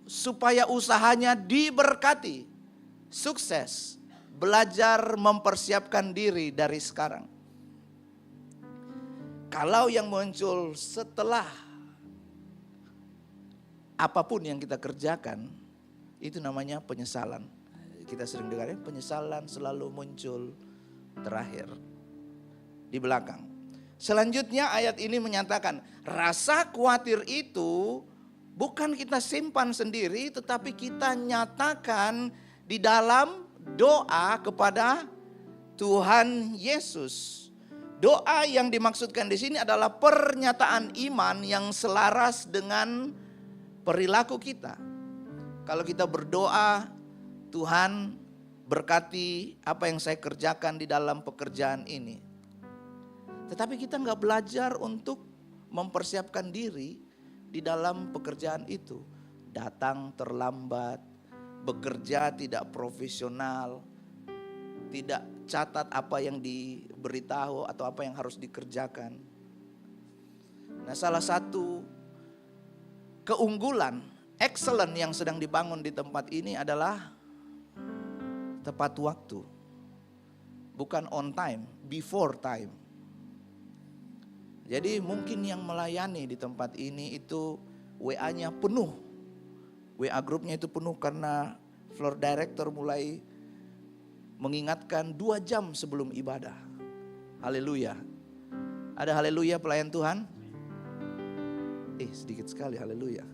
supaya usahanya diberkati, sukses, belajar mempersiapkan diri dari sekarang. Kalau yang muncul setelah apapun yang kita kerjakan, itu namanya penyesalan. Kita sering dengar ya, penyesalan selalu muncul terakhir. Di belakang. Selanjutnya ayat ini menyatakan rasa khawatir itu bukan kita simpan sendiri tetapi kita nyatakan di dalam doa kepada Tuhan Yesus. Doa yang dimaksudkan di sini adalah pernyataan iman yang selaras dengan perilaku kita. Kalau kita berdoa, Tuhan berkati apa yang saya kerjakan di dalam pekerjaan ini. Tetapi kita nggak belajar untuk mempersiapkan diri di dalam pekerjaan itu. Datang terlambat, bekerja tidak profesional, tidak catat apa yang diberitahu atau apa yang harus dikerjakan. Nah, salah satu keunggulan, excellent yang sedang dibangun di tempat ini adalah tepat waktu. Bukan on time, before time. Jadi mungkin yang melayani di tempat ini itu WA-nya penuh. WA grupnya itu penuh karena floor director mulai mengingatkan 2 jam sebelum ibadah. Haleluya. Ada haleluya pelayan Tuhan? Sedikit sekali haleluya.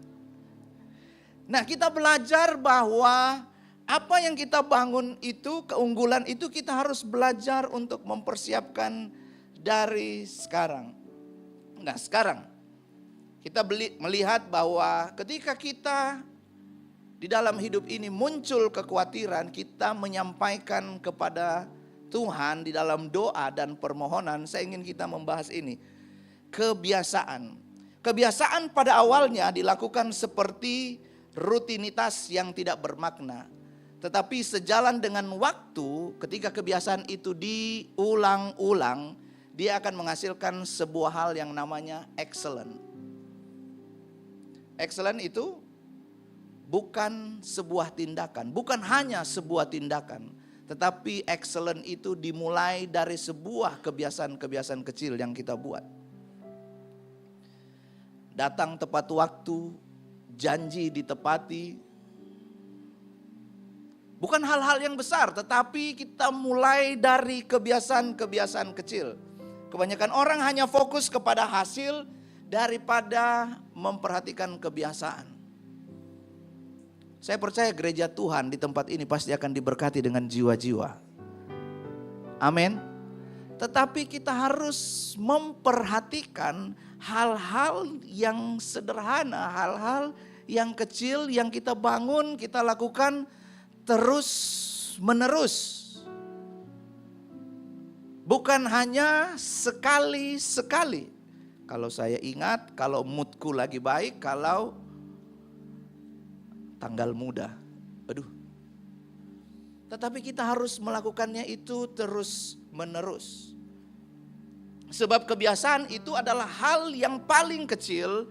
Nah, kita belajar bahwa apa yang kita bangun itu, keunggulan itu kita harus belajar untuk mempersiapkan dari sekarang. Nah, sekarang Kita melihat bahwa ketika kita di dalam hidup ini muncul kekhawatiran, kita menyampaikan kepada Tuhan di dalam doa dan permohonan. Saya ingin kita membahas ini. Kebiasaan. Kebiasaan pada awalnya dilakukan seperti rutinitas yang tidak bermakna. Tetapi sejalan dengan waktu, ketika kebiasaan itu diulang-ulang, dia akan menghasilkan sebuah hal yang namanya excellent. Excellent itu bukan sebuah tindakan, bukan hanya sebuah tindakan, tetapi excellent itu dimulai dari sebuah kebiasaan-kebiasaan kecil yang kita buat. Datang tepat waktu, janji ditepati. Bukan hal-hal yang besar, tetapi kita mulai dari kebiasaan-kebiasaan kecil. Kebanyakan orang hanya fokus kepada hasil daripada memperhatikan kebiasaan. Saya percaya gereja Tuhan di tempat ini pasti akan diberkati dengan jiwa-jiwa. Amin. Tetapi kita harus memperhatikan hal-hal yang sederhana, hal-hal yang kecil yang kita bangun, kita lakukan terus menerus. Bukan hanya sekali-sekali. Kalau saya ingat, kalau moodku lagi baik, kalau tanggal muda. Aduh. Tetapi kita harus melakukannya itu terus menerus. Sebab kebiasaan itu adalah hal yang paling kecil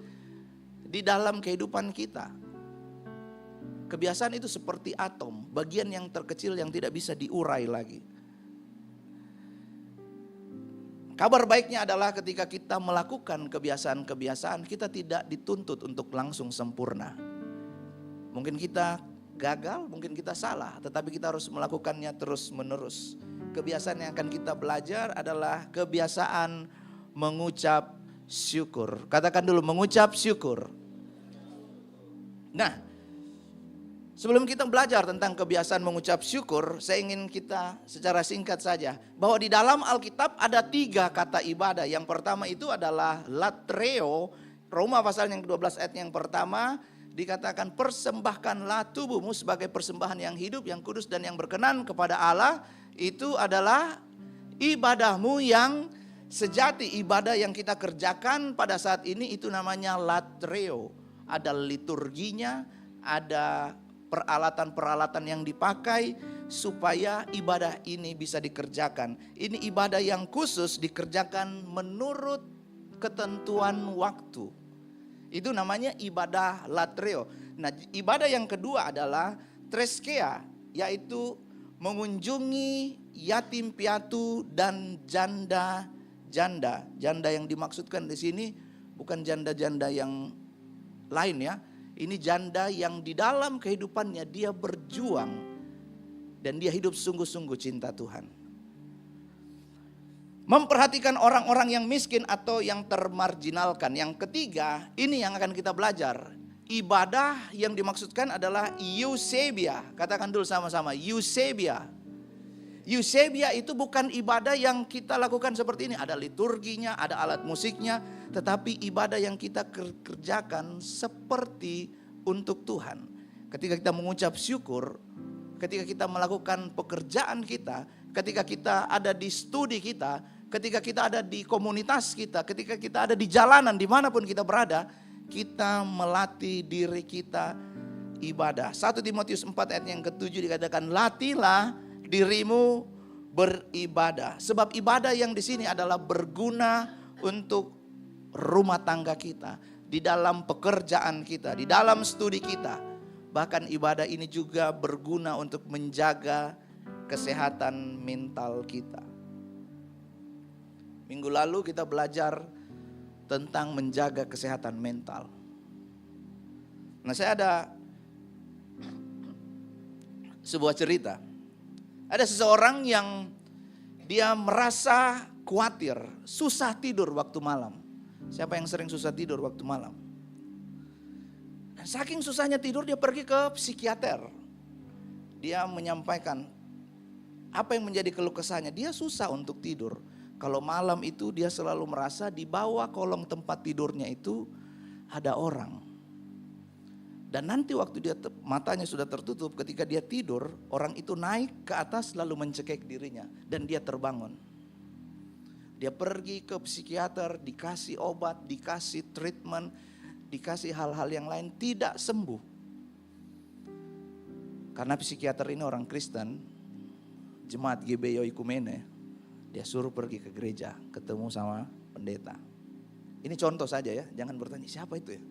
di dalam kehidupan kita. Kebiasaan itu seperti atom, bagian yang terkecil yang tidak bisa diurai lagi. Kabar baiknya adalah ketika kita melakukan kebiasaan-kebiasaan, kita tidak dituntut untuk langsung sempurna. Mungkin kita gagal, mungkin kita salah, tetapi kita harus melakukannya terus menerus. Kebiasaan yang akan kita belajar adalah kebiasaan mengucap syukur. Katakan dulu, mengucap syukur. Nah, sebelum kita belajar tentang kebiasaan mengucap syukur, saya ingin kita secara singkat saja. Bahwa di dalam Alkitab ada 3 kata ibadah. Yang pertama itu adalah latreo. Roma pasal yang ke-12 ayat yang pertama dikatakan, persembahkanlah tubuhmu sebagai persembahan yang hidup, yang kudus dan yang berkenan kepada Allah. Itu adalah ibadahmu yang sejati. Ibadah yang kita kerjakan pada saat ini itu namanya latreo. Ada liturginya, ada peralatan-peralatan yang dipakai supaya ibadah ini bisa dikerjakan. Ini ibadah yang khusus dikerjakan menurut ketentuan waktu. Itu namanya ibadah latreo. Nah, ibadah yang kedua adalah treskea, yaitu mengunjungi yatim piatu dan janda-janda. Janda yang dimaksudkan di sini bukan janda-janda yang lain ya. Ini janda yang di dalam kehidupannya dia berjuang dan dia hidup sungguh-sungguh cinta Tuhan. Memperhatikan orang-orang yang miskin atau yang termarginalkan. Yang ketiga, ini yang akan kita belajar. Ibadah yang dimaksudkan adalah eusebia. Katakan dulu sama-sama, eusebia. Eusebia itu bukan ibadah yang kita lakukan seperti ini. Ada liturginya, ada alat musiknya. Tetapi ibadah yang kita kerjakan seperti untuk Tuhan. Ketika kita mengucap syukur, ketika kita melakukan pekerjaan kita, ketika kita ada di studi kita, ketika kita ada di komunitas kita, ketika kita ada di jalanan, dimanapun kita berada, kita melatih diri kita ibadah. 1 Timotius 4 ayat yang ke-7 dikatakan, latihlah dirimu beribadah. Sebab ibadah yang di sini adalah berguna untuk rumah tangga kita, di dalam pekerjaan kita, di dalam studi kita. Bahkan ibadah ini juga berguna untuk menjaga kesehatan mental kita. Minggu lalu kita belajar tentang menjaga kesehatan mental. Nah, saya ada sebuah cerita. Ada seseorang yang dia merasa khawatir, susah tidur waktu malam. Siapa yang sering susah tidur waktu malam? Dan saking susahnya tidur dia pergi ke psikiater. Dia menyampaikan apa yang menjadi keluh kesahnya. Dia susah untuk tidur. Kalau malam itu dia selalu merasa di bawah kolong tempat tidurnya itu ada orang. Dan nanti waktu dia matanya sudah tertutup, ketika dia tidur, orang itu naik ke atas lalu mencekik dirinya dan dia terbangun. Dia pergi ke psikiater, dikasih obat, dikasih treatment, dikasih hal-hal yang lain, tidak sembuh. Karena psikiater ini orang Kristen, jemaat GBI Oikumene, dia suruh pergi ke gereja, ketemu sama pendeta. Ini contoh saja ya, jangan bertanya siapa itu ya.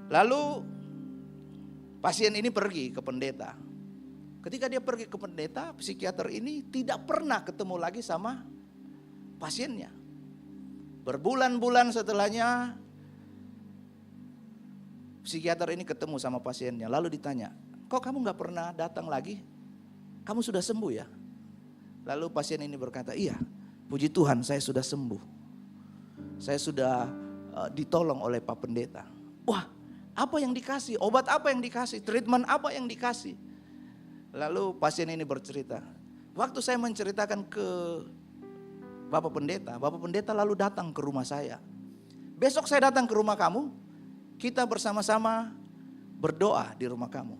Lalu pasien ini pergi ke pendeta. Ketika dia pergi ke pendeta, psikiater ini tidak pernah ketemu lagi sama pasiennya. Berbulan-bulan setelahnya, psikiater ini ketemu sama pasiennya. Lalu ditanya, kok kamu gak pernah datang lagi? Kamu sudah sembuh ya? Lalu pasien ini berkata, iya, puji Tuhan saya sudah sembuh. Saya sudah ditolong oleh Pak Pendeta. Wah, apa yang dikasih? Obat apa yang dikasih? Treatment apa yang dikasih? Lalu pasien ini bercerita, waktu saya menceritakan ke Bapak Pendeta lalu datang ke rumah saya. Besok saya datang ke rumah kamu, kita bersama-sama berdoa di rumah kamu.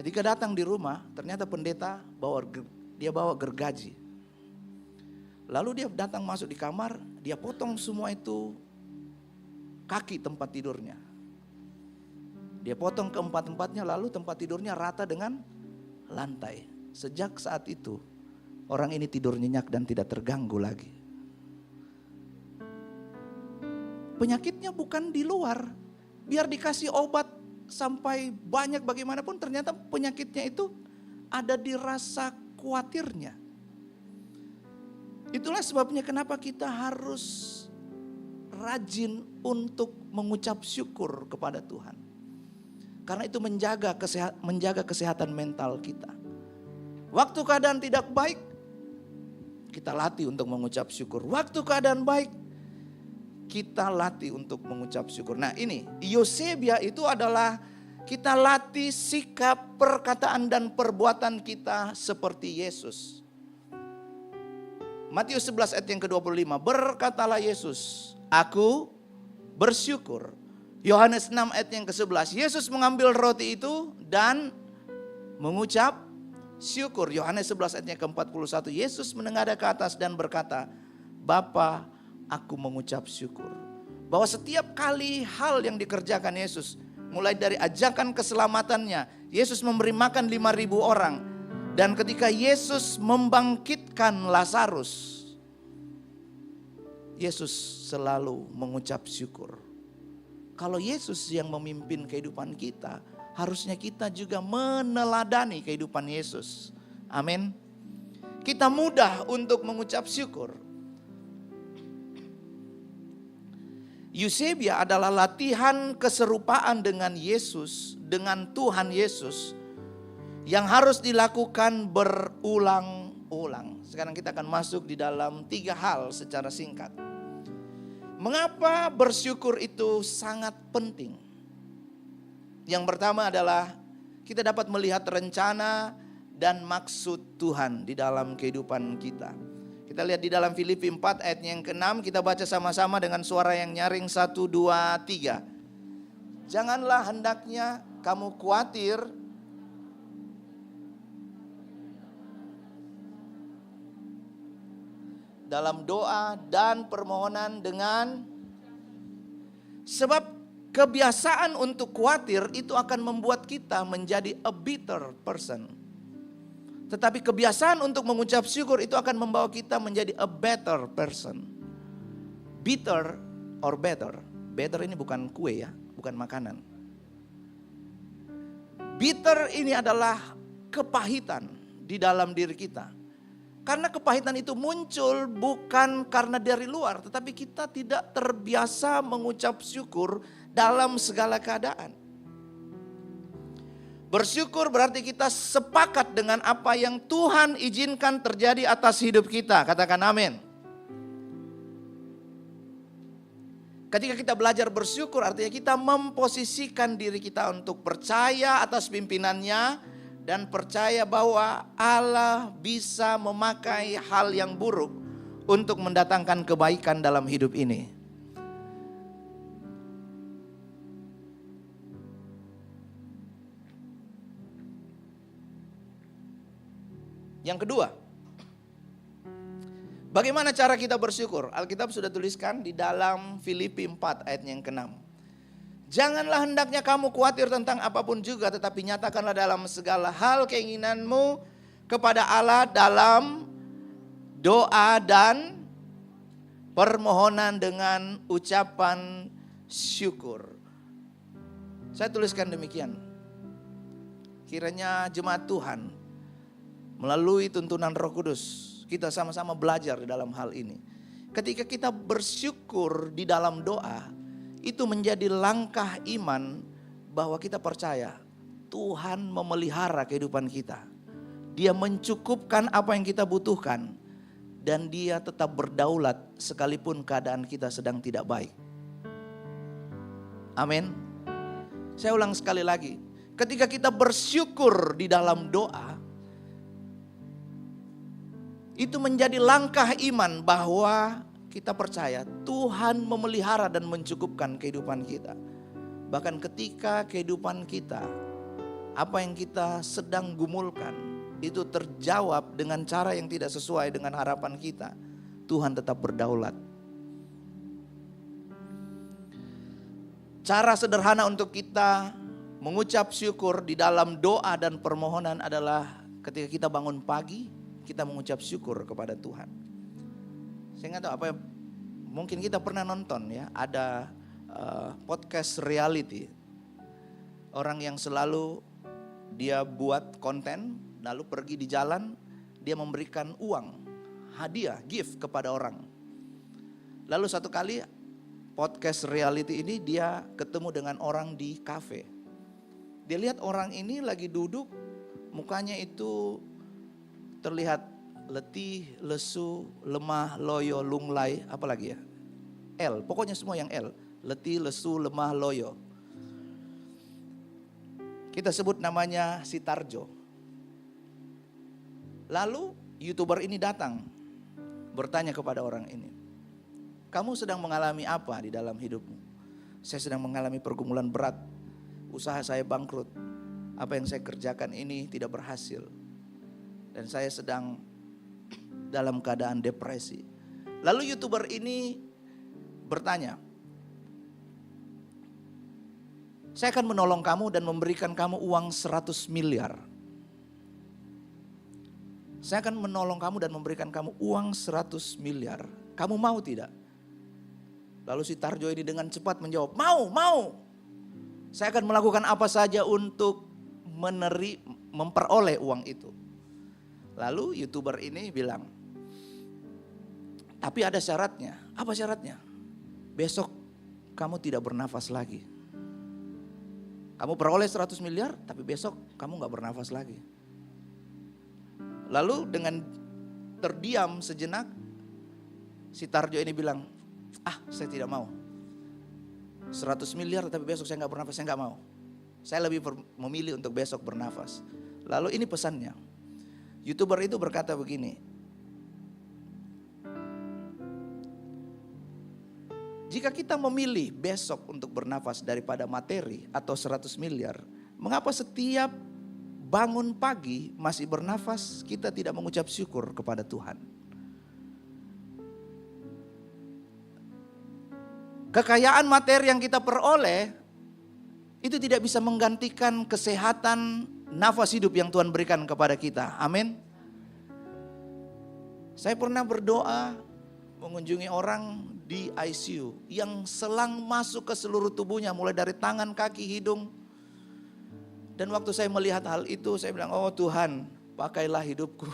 Ketika datang di rumah, ternyata pendeta bawa gergaji. Lalu dia datang masuk di kamar, dia potong semua itu kaki tempat tidurnya. Dia potong keempat-empatnya, lalu tempat tidurnya rata dengan lantai. Sejak saat itu, orang ini tidur nyenyak dan tidak terganggu lagi. Penyakitnya bukan di luar. Biar dikasih obat sampai banyak bagaimanapun, ternyata penyakitnya itu ada di rasa khawatirnya. Itulah sebabnya kenapa kita harus rajin untuk mengucap syukur kepada Tuhan. Karena itu menjaga kesehatan mental kita. Waktu keadaan tidak baik, kita latih untuk mengucap syukur. Waktu keadaan baik, kita latih untuk mengucap syukur. Nah ini, Eusebia itu adalah kita latih sikap, perkataan dan perbuatan kita seperti Yesus. Matius 11 ayat yang ke-25, berkatalah Yesus, aku bersyukur. Yohanes 6 ayat yang ke-11, Yesus mengambil roti itu dan mengucap syukur. Yohanes 11 ayat yang ke-41, Yesus menengadah ke atas dan berkata, Bapa, aku mengucap syukur. Bahwa setiap kali hal yang dikerjakan Yesus, mulai dari ajakan keselamatannya, Yesus memberi makan 5.000 orang. Dan ketika Yesus membangkitkan Lazarus, Yesus selalu mengucap syukur. Kalau Yesus yang memimpin kehidupan kita, harusnya kita juga meneladani kehidupan Yesus. Amin. Kita mudah untuk mengucap syukur. Eusebia adalah latihan keserupaan dengan Yesus, dengan Tuhan Yesus, yang harus dilakukan berulang-ulang. Sekarang kita akan masuk di dalam 3 hal secara singkat. Mengapa bersyukur itu sangat penting? Yang pertama adalah kita dapat melihat rencana dan maksud Tuhan di dalam kehidupan kita. Kita lihat di dalam Filipi 4 ayat yang ke-6, kita baca sama-sama dengan suara yang nyaring 1, 2, 3. Janganlah hendaknya kamu khawatir dalam doa dan permohonan dengan, sebab kebiasaan untuk khawatir itu akan membuat kita menjadi a bitter person. Tetapi kebiasaan untuk mengucap syukur itu akan membawa kita menjadi a better person. Bitter or better. Better ini bukan kue ya, bukan makanan. Bitter ini adalah kepahitan di dalam diri kita. Karena kepahitan itu muncul bukan karena dari luar, tetapi kita tidak terbiasa mengucap syukur dalam segala keadaan. Bersyukur berarti kita sepakat dengan apa yang Tuhan izinkan terjadi atas hidup kita. Katakan amin. Ketika kita belajar bersyukur artinya kita memposisikan diri kita untuk percaya atas pimpinannya. Dan percaya bahwa Allah bisa memakai hal yang buruk untuk mendatangkan kebaikan dalam hidup ini. Yang kedua, bagaimana cara kita bersyukur? Alkitab sudah tuliskan di dalam Filipi 4 ayat yang ke-6. Janganlah hendaknya kamu khawatir tentang apapun juga, tetapi nyatakanlah dalam segala hal keinginanmu kepada Allah dalam doa dan permohonan dengan ucapan syukur. Saya tuliskan demikian. Kiranya jemaat Tuhan melalui tuntunan Roh Kudus, kita sama-sama belajar di dalam hal ini. Ketika kita bersyukur di dalam doa, itu menjadi langkah iman bahwa kita percaya Tuhan memelihara kehidupan kita. Dia mencukupkan apa yang kita butuhkan. Dan dia tetap berdaulat sekalipun keadaan kita sedang tidak baik. Amin. Saya ulang sekali lagi. Ketika kita bersyukur di dalam doa, itu menjadi langkah iman bahwa kita percaya Tuhan memelihara dan mencukupkan kehidupan kita. Bahkan ketika kehidupan kita, apa yang kita sedang gumulkan, itu terjawab dengan cara yang tidak sesuai dengan harapan kita, Tuhan tetap berdaulat. Cara sederhana untuk kita mengucap syukur di dalam doa dan permohonan adalah ketika kita bangun pagi, kita mengucap syukur kepada Tuhan. Saya nggak tahu apa, mungkin kita pernah nonton ya, ada podcast reality. Orang yang selalu dia buat konten, lalu pergi di jalan, dia memberikan uang, hadiah, gift kepada orang. Lalu satu kali podcast reality ini dia ketemu dengan orang di kafe. Dia lihat orang ini lagi duduk, mukanya itu terlihat letih, lesu, lemah, loyo, lunglai, apa lagi ya? L, pokoknya semua yang L. Letih, lesu, lemah, loyo. Kita sebut namanya Sitarjo. Lalu YouTuber ini datang bertanya kepada orang ini, kamu sedang mengalami apa di dalam hidupmu? Saya sedang mengalami pergumulan berat, usaha saya bangkrut, apa yang saya kerjakan ini tidak berhasil, dan saya sedang dalam keadaan depresi. Lalu YouTuber ini bertanya, saya akan menolong kamu dan memberikan kamu uang 100 miliar. Saya akan menolong kamu dan memberikan kamu uang 100 miliar. Kamu mau tidak? Lalu si Tarjo ini dengan cepat menjawab, mau. Saya akan melakukan apa saja untuk memperoleh uang itu. Lalu YouTuber ini bilang, tapi ada syaratnya. Apa syaratnya? Besok kamu tidak bernafas lagi. Kamu peroleh 100 miliar, tapi besok kamu gak bernafas lagi. Lalu dengan terdiam sejenak, si Tarjo ini bilang, saya tidak mau. 100 miliar tapi besok saya gak bernafas, saya gak mau. Saya lebih memilih untuk besok bernafas. Lalu ini pesannya. YouTuber itu berkata begini, jika kita memilih besok untuk bernafas daripada materi atau 100 miliar, mengapa setiap bangun pagi masih bernafas kita tidak mengucap syukur kepada Tuhan? Kekayaan materi yang kita peroleh itu tidak bisa menggantikan kesehatan nafas hidup yang Tuhan berikan kepada kita. Amin. Saya pernah berdoa mengunjungi orang di ICU yang selang masuk ke seluruh tubuhnya, mulai dari tangan, kaki, hidung. Dan waktu saya melihat hal itu, saya bilang, oh Tuhan, pakailah hidupku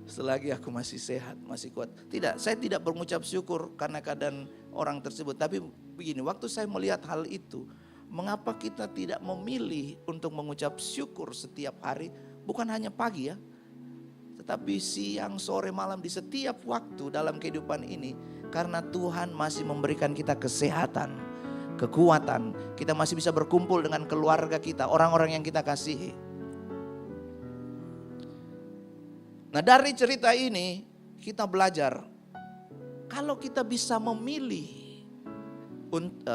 selagi aku masih sehat, masih kuat. Tidak, saya tidak mengucap syukur karena keadaan orang tersebut. Tapi begini, waktu saya melihat hal itu, mengapa kita tidak memilih untuk mengucap syukur setiap hari, bukan hanya pagi ya, tetapi siang, sore, malam, di setiap waktu dalam kehidupan ini. Karena Tuhan masih memberikan kita kesehatan, kekuatan. Kita masih bisa berkumpul dengan keluarga kita, orang-orang yang kita kasihi. Nah, dari cerita ini kita belajar, kalau kita bisa memilih,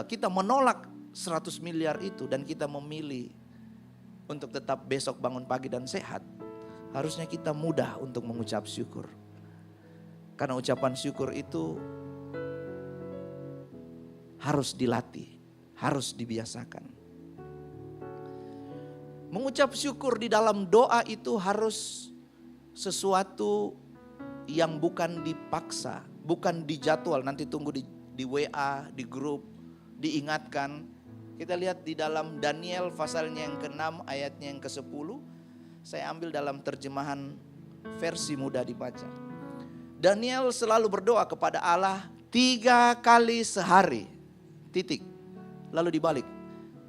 kita menolak 100 miliar itu dan kita memilih untuk tetap besok bangun pagi dan sehat, harusnya kita mudah untuk mengucap syukur. Karena ucapan syukur itu harus dilatih, harus dibiasakan. Mengucap syukur di dalam doa itu harus sesuatu yang bukan dipaksa, bukan dijadwal, nanti tunggu di WA, di grup, diingatkan. Kita lihat di dalam Daniel pasalnya yang ke-6 ayatnya yang ke-10. Saya ambil dalam terjemahan versi mudah dibaca. Daniel selalu berdoa kepada Allah 3 kali sehari. Titik. Lalu dibalik.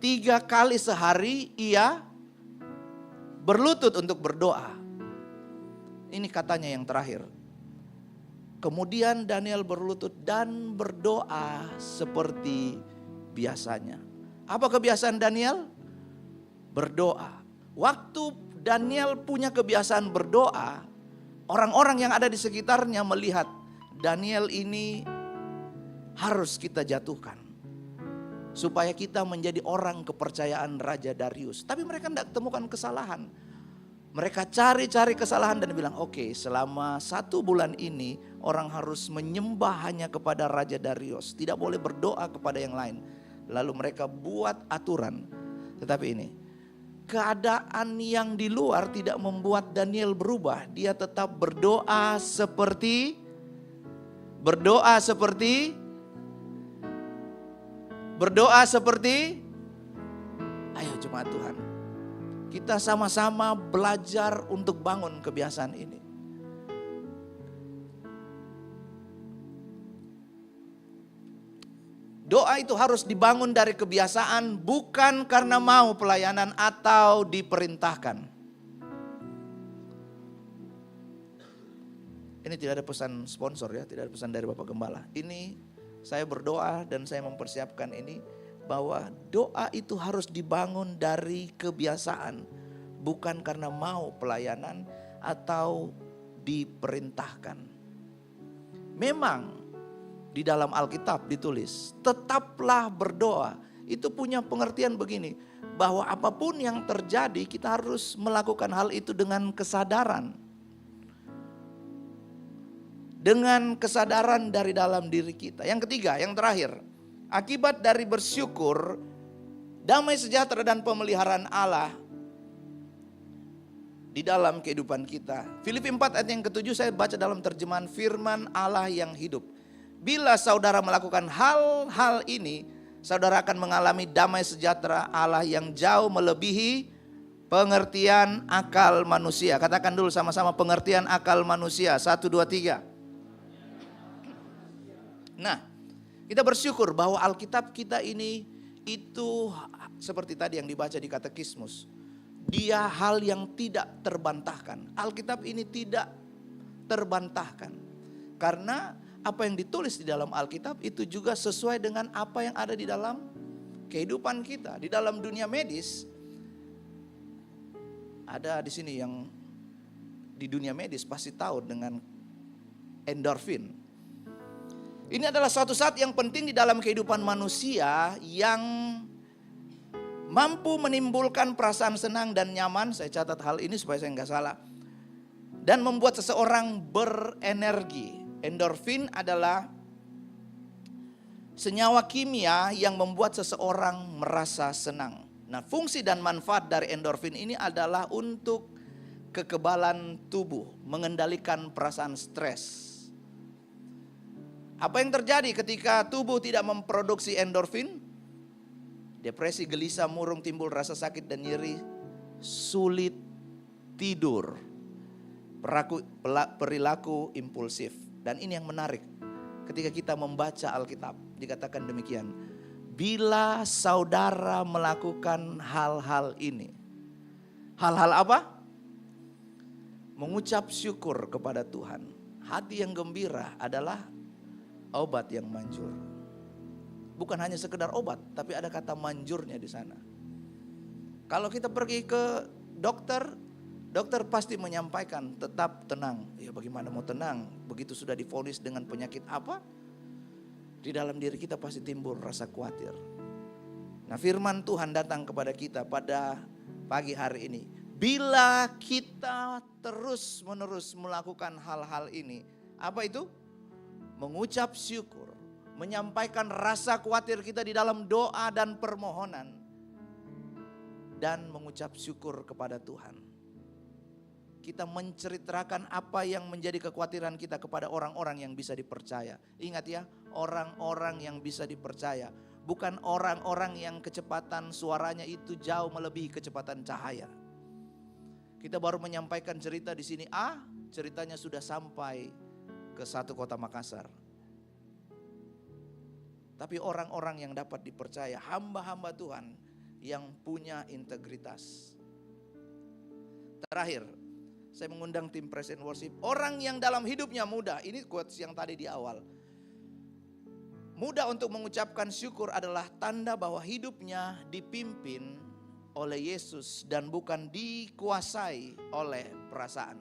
3 kali sehari ia berlutut untuk berdoa. Ini katanya yang terakhir. Kemudian Daniel berlutut dan berdoa seperti biasanya. Apa kebiasaan Daniel? Berdoa. Waktu Daniel punya kebiasaan berdoa, orang-orang yang ada di sekitarnya melihat Daniel ini harus kita jatuhkan. Supaya kita menjadi orang kepercayaan Raja Darius. Tapi mereka tidak temukan kesalahan. Mereka cari-cari kesalahan dan bilang, oke, selama 1 bulan ini orang harus menyembah hanya kepada Raja Darius. Tidak boleh berdoa kepada yang lain. Lalu mereka buat aturan. Tetapi ini, keadaan yang di luar tidak membuat Daniel berubah. Dia tetap berdoa seperti ayo jemaat Tuhan. Kita sama-sama belajar untuk bangun kebiasaan ini. Doa itu harus dibangun dari kebiasaan, bukan karena mau pelayanan atau diperintahkan. Ini tidak ada pesan sponsor ya, tidak ada pesan dari Bapak Gembala. Ini saya berdoa dan saya mempersiapkan ini bahwa doa itu harus dibangun dari kebiasaan, bukan karena mau pelayanan atau diperintahkan. Memang di dalam Alkitab ditulis, tetaplah berdoa. Itu punya pengertian begini, bahwa apapun yang terjadi kita harus melakukan hal itu dengan kesadaran. Dengan kesadaran dari dalam diri kita. Yang ketiga, yang terakhir. Akibat dari bersyukur, damai sejahtera dan pemeliharaan Allah di dalam kehidupan kita. Filipi 4 ayat yang ke-7 saya baca dalam terjemahan firman Allah yang hidup. Bila saudara melakukan hal-hal ini, saudara akan mengalami damai sejahtera Allah yang jauh melebihi pengertian akal manusia. Katakan dulu sama-sama, pengertian akal manusia. 1, 2, 3. Nah, kita bersyukur bahwa Alkitab kita ini itu seperti tadi yang dibaca di katekismus. Dia hal yang tidak terbantahkan. Alkitab ini tidak terbantahkan. Karena apa yang ditulis di dalam Alkitab itu juga sesuai dengan apa yang ada di dalam kehidupan kita. Di dalam dunia medis, ada di sini yang di dunia medis pasti tahu dengan endorfin. Ini adalah suatu saat yang penting di dalam kehidupan manusia yang mampu menimbulkan perasaan senang dan nyaman. Saya catat hal ini supaya saya nggak salah. Dan membuat seseorang berenergi. Endorfin adalah senyawa kimia yang membuat seseorang merasa senang. Nah, fungsi dan manfaat dari endorfin ini adalah untuk kekebalan tubuh, mengendalikan perasaan stres. Apa yang terjadi ketika tubuh tidak memproduksi endorfin? Depresi, gelisah, murung, timbul rasa sakit dan nyeri, sulit tidur, perilaku impulsif. Dan ini yang menarik, ketika kita membaca Alkitab, dikatakan demikian. Bila saudara melakukan hal-hal ini. Hal-hal apa? Mengucap syukur kepada Tuhan. Hati yang gembira adalah obat yang manjur. Bukan hanya sekedar obat, tapi ada kata manjurnya di sana. Kalau kita pergi ke dokter, dokter pasti menyampaikan tetap tenang. Ya bagaimana mau tenang? Begitu sudah divonis dengan penyakit apa? Di dalam diri kita pasti timbul rasa khawatir. Nah, firman Tuhan datang kepada kita pada pagi hari ini. Bila kita terus-menerus melakukan hal-hal ini, apa itu? Mengucap syukur, menyampaikan rasa khawatir kita di dalam doa dan permohonan, dan mengucap syukur kepada Tuhan. Kita menceritakan apa yang menjadi kekhawatiran kita kepada orang-orang yang bisa dipercaya. Ingat ya, orang-orang yang bisa dipercaya. Bukan orang-orang yang kecepatan suaranya itu jauh melebihi kecepatan cahaya. Kita baru menyampaikan cerita di sini A, ceritanya sudah sampai ke satu kota Makassar. Tapi orang-orang yang dapat dipercaya, hamba-hamba Tuhan yang punya integritas. Terakhir, saya mengundang tim Praise and Worship. Orang yang dalam hidupnya mudah, ini quotes yang tadi di awal. Mudah untuk mengucapkan syukur adalah tanda bahwa hidupnya dipimpin oleh Yesus dan bukan dikuasai oleh perasaan.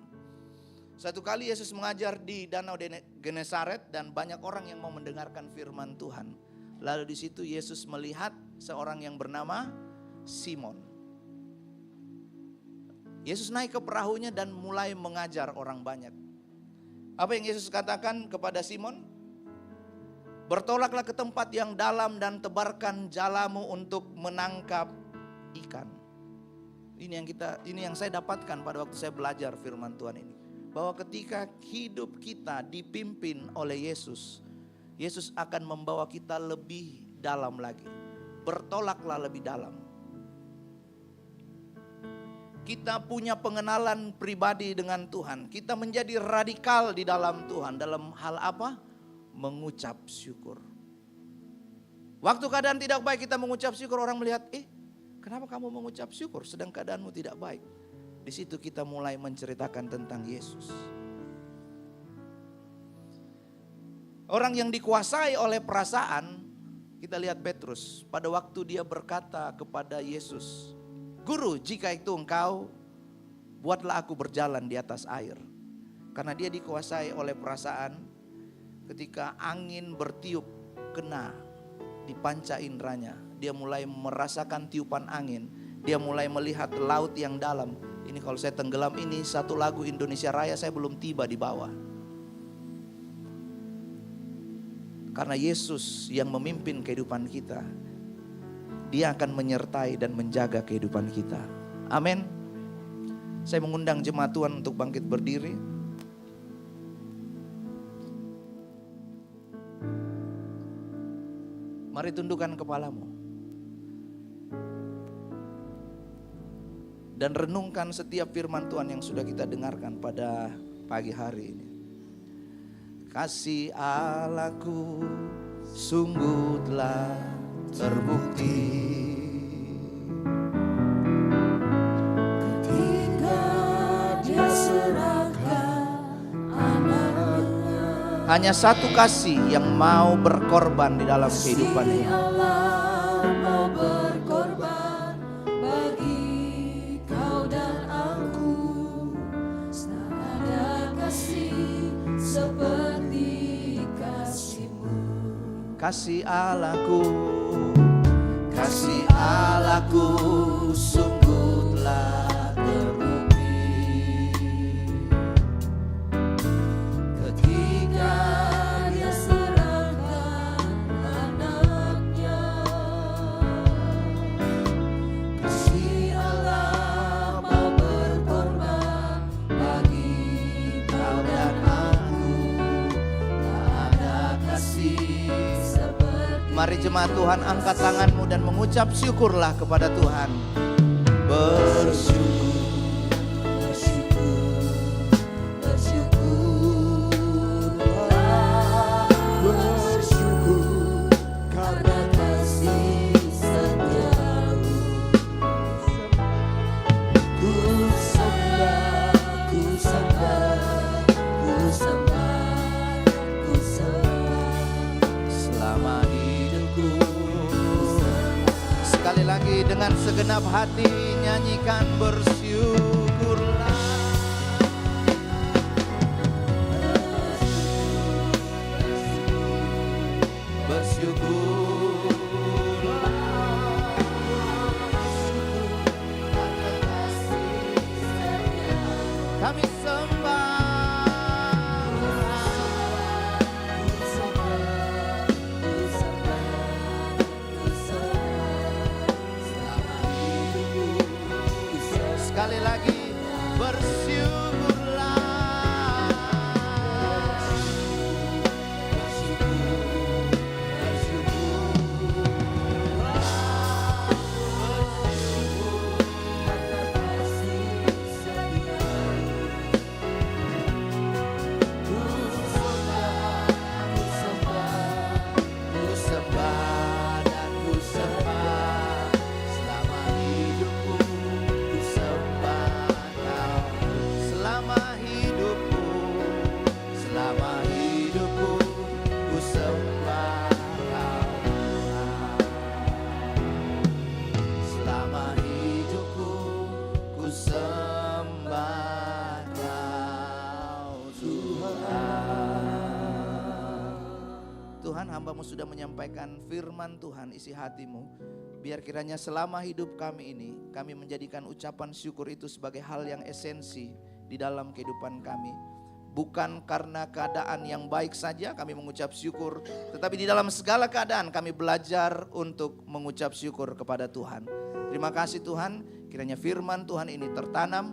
Satu kali Yesus mengajar di Danau Genesaret dan banyak orang yang mau mendengarkan firman Tuhan. Lalu di situ Yesus melihat seorang yang bernama Simon. Yesus naik ke perahunya dan mulai mengajar orang banyak. Apa yang Yesus katakan kepada Simon? Bertolaklah ke tempat yang dalam dan tebarkan jalamu untuk menangkap ikan. Ini yang saya dapatkan pada waktu saya belajar firman Tuhan ini. Bahwa ketika hidup kita dipimpin oleh Yesus, Yesus akan membawa kita lebih dalam lagi. Bertolaklah lebih dalam. Kita punya pengenalan pribadi dengan Tuhan. Kita menjadi radikal di dalam Tuhan. Dalam hal apa? Mengucap syukur. Waktu keadaan tidak baik kita mengucap syukur, orang melihat, kenapa kamu mengucap syukur sedang keadaanmu tidak baik? Di situ kita mulai menceritakan tentang Yesus. Orang yang dikuasai oleh perasaan, kita lihat Petrus. Pada waktu dia berkata kepada Yesus, Guru, jika itu engkau, buatlah aku berjalan di atas air. Karena dia dikuasai oleh perasaan, ketika angin bertiup kena di panca inderanya, dia mulai merasakan tiupan angin. Dia mulai melihat laut yang dalam. Ini kalau saya tenggelam ini satu lagu Indonesia Raya saya belum tiba di bawah. Karena Yesus yang memimpin kehidupan kita. Dia akan menyertai dan menjaga kehidupan kita. Amin. Saya mengundang jemaat Tuhan untuk bangkit berdiri. Mari tundukkan kepalamu. Dan renungkan setiap firman Tuhan yang sudah kita dengarkan pada pagi hari ini. Kasih Allahku sungguh telah terbukti. Ketika Dia serahkan anaknya. Hanya satu kasih yang mau berkorban di dalam kehidupan ini. Allah mau berkorban bagi kau dan aku. Tak ada kasih seperti kasih-Mu. Kasih Allahku, kasih Allahku sungguh telah terbukti. Ketika Dia serahkan anaknya. Kasih Allah mau berkorban bagi kau dan aku. Tak ada kasih seperti. Mari jemaat Tuhan angkat tanganmu dan mengucap syukurlah kepada Tuhan. Bersyukur. Bersyukur karena kasih setiamu. Ku sembah, ku sembah, ku sembah, ku sembah. Selama hidupku. Sekali lagi dengan segenap hati nyanyikan bersyukurlah. Bersyukurlah. kami sembah. Sekali lagi bersyukurlah. Ku sembah dan ku sembah selama hidupku. Ku sembah Kau selama hidupku. Selama hidupku ku sembah Kau. Selama hidupku ku sembah Kau Tuhan. Tuhan, hamba-Mu sudah menyampaikan firman Tuhan, isi hati-Mu. Biar kiranya selama hidup kami ini, kami menjadikan ucapan syukur itu sebagai hal yang esensi di dalam kehidupan kami. Bukan karena keadaan yang baik saja kami mengucap syukur, tetapi di dalam segala keadaan kami belajar untuk mengucap syukur kepada Tuhan. Terima kasih Tuhan, kiranya firman Tuhan ini tertanam,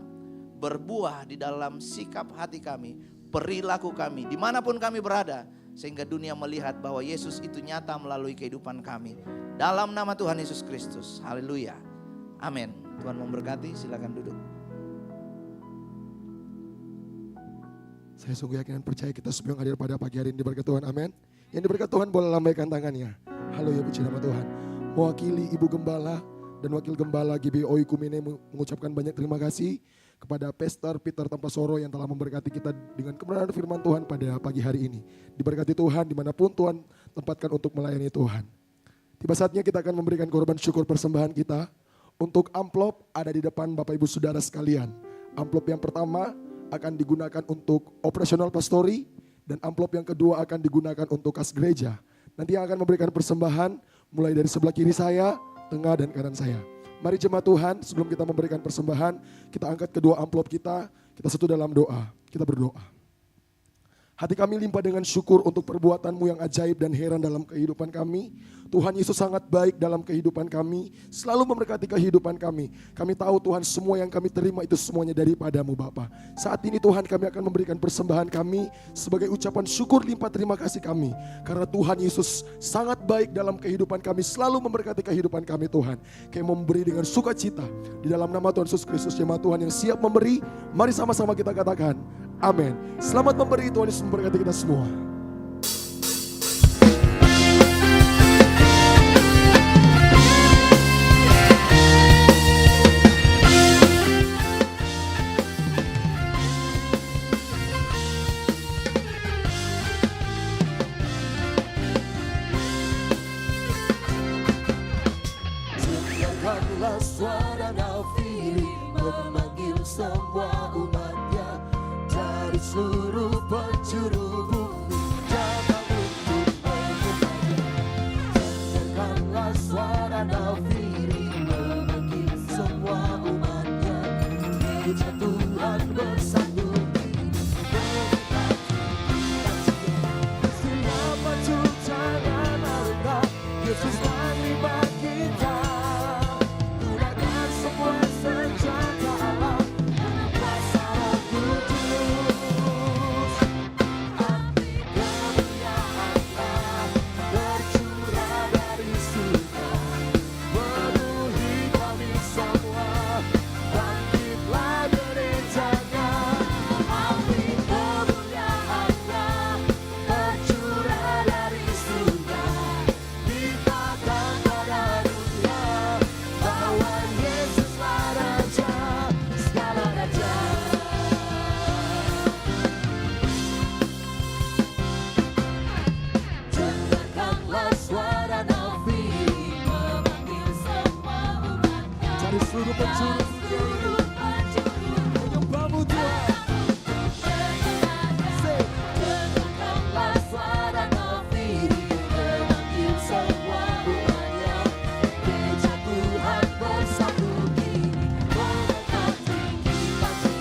berbuah di dalam sikap hati kami, perilaku kami, dimanapun kami berada. Sehingga dunia melihat bahwa Yesus itu nyata melalui kehidupan kami. Dalam nama Tuhan Yesus Kristus. Haleluya. Amin. Tuhan memberkati, silakan duduk. Saya sungguh yakin dan percaya kita semua yang hadir pada pagi hari ini diberkati Tuhan, amin. Yang diberkati Tuhan boleh lambaikan tangannya. Haleluya, puji nama Tuhan. Mewakili Ibu Gembala dan Wakil Gembala GBOI Kumene mengucapkan banyak terima kasih kepada Pastor Peter Tampasoro yang telah memberkati kita dengan kebenaran firman Tuhan pada pagi hari ini. Diberkati Tuhan dimanapun Tuhan tempatkan untuk melayani Tuhan. Tiba saatnya kita akan memberikan korban syukur persembahan kita. Untuk amplop ada di depan Bapak Ibu Saudara sekalian. Amplop yang pertama akan digunakan untuk operasional pastori dan amplop yang kedua akan digunakan untuk kas gereja. Nanti yang akan memberikan persembahan mulai dari sebelah kiri saya, tengah dan kanan saya. Mari jemaat Tuhan, sebelum kita memberikan persembahan, kita angkat kedua amplop kita satu dalam doa, kita berdoa. Hati kami limpah dengan syukur untuk perbuatan-Mu yang ajaib dan heran dalam kehidupan kami. Tuhan Yesus sangat baik dalam kehidupan kami, selalu memberkati kehidupan kami. Kami tahu Tuhan semua yang kami terima itu semuanya daripada-Mu Bapa. Saat ini Tuhan kami akan memberikan persembahan kami sebagai ucapan syukur limpah terima kasih kami. Karena Tuhan Yesus sangat baik dalam kehidupan kami, selalu memberkati kehidupan kami Tuhan. Kami memberi dengan sukacita di dalam nama Tuhan Yesus Kristus, jemaat Tuhan yang siap memberi. Mari sama-sama kita katakan, amin. Selamat memberi, Tuhan Yesus memberkati kita semua. Dengarkanlah suara nafiri memanggil semua umatnya dari seluruh penjuru bumi, datang untuk menyembahnya. Dengarkanlah suara nafiri memanggil semua umatnya, gereja Tuhan bersatu. Siapa jangan rendah, Yesus menerima kita. Gunakan semua senjata alam dengan pasaran kudus. Api kemuliaan Allah tercurah dari surga, penuhi kami semua. Bangkitlah gerejanya. Api kemuliaan Allah tercurah dari surga, dikatakan pada dunia bahwa Yesuslah Raja segala raja. Dengarkanlah suara nafiri memanggil semua umatnya Dari seluruh penjuru menyembah-Mu Tuhan. Dengarkanlah suara nafiri memanggil semua umatnya, gereja Tuhan bersatu kini, mengangkat tinggi bangkit.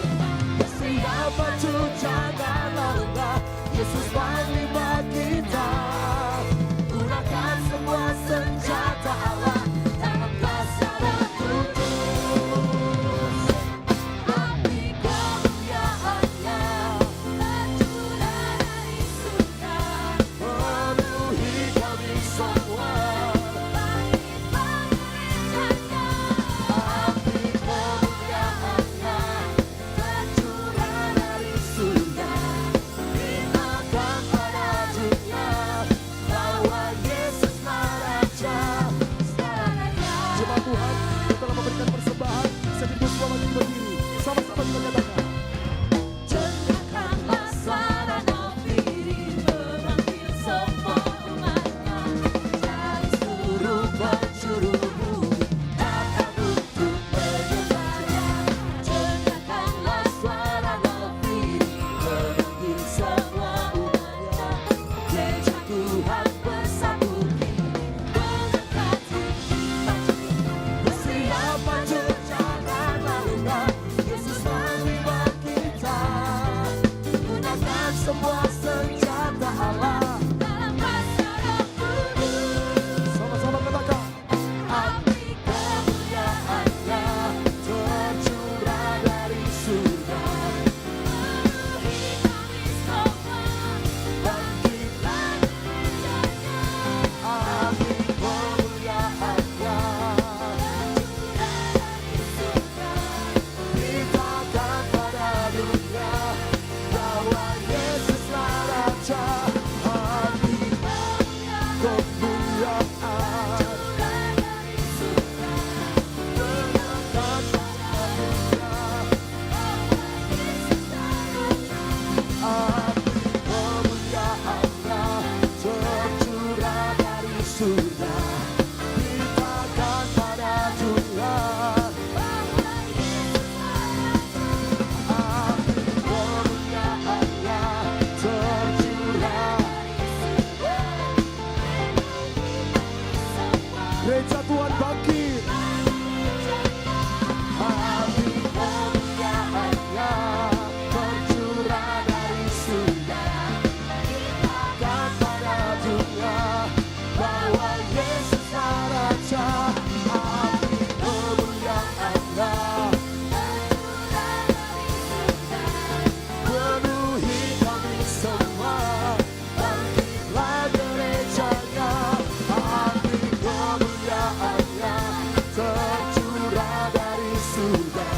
surga.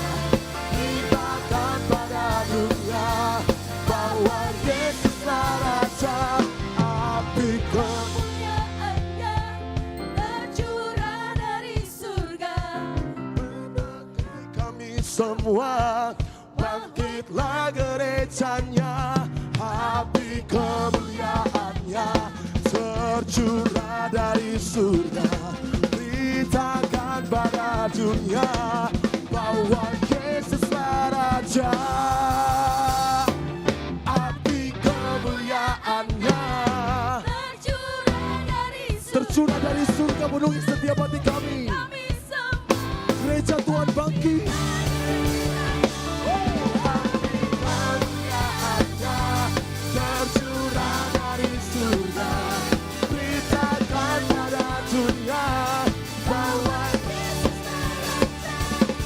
Beritakan pada dunia bahwa Yesuslah Raja. Api Kemuliaannya tercurah dari surga. menegui kami semua. Bangkitlah gerejanya. Api kemuliaannya tercurah dari surga. Beritakan pada dunia bahwa Yesuslah Raja. Api kemuliaannya tercurah dari surga, penuhi setiap hati kami. Gereja Tuhan bangkit. Tercurah dari surga. Beritakan pada dunia bahwa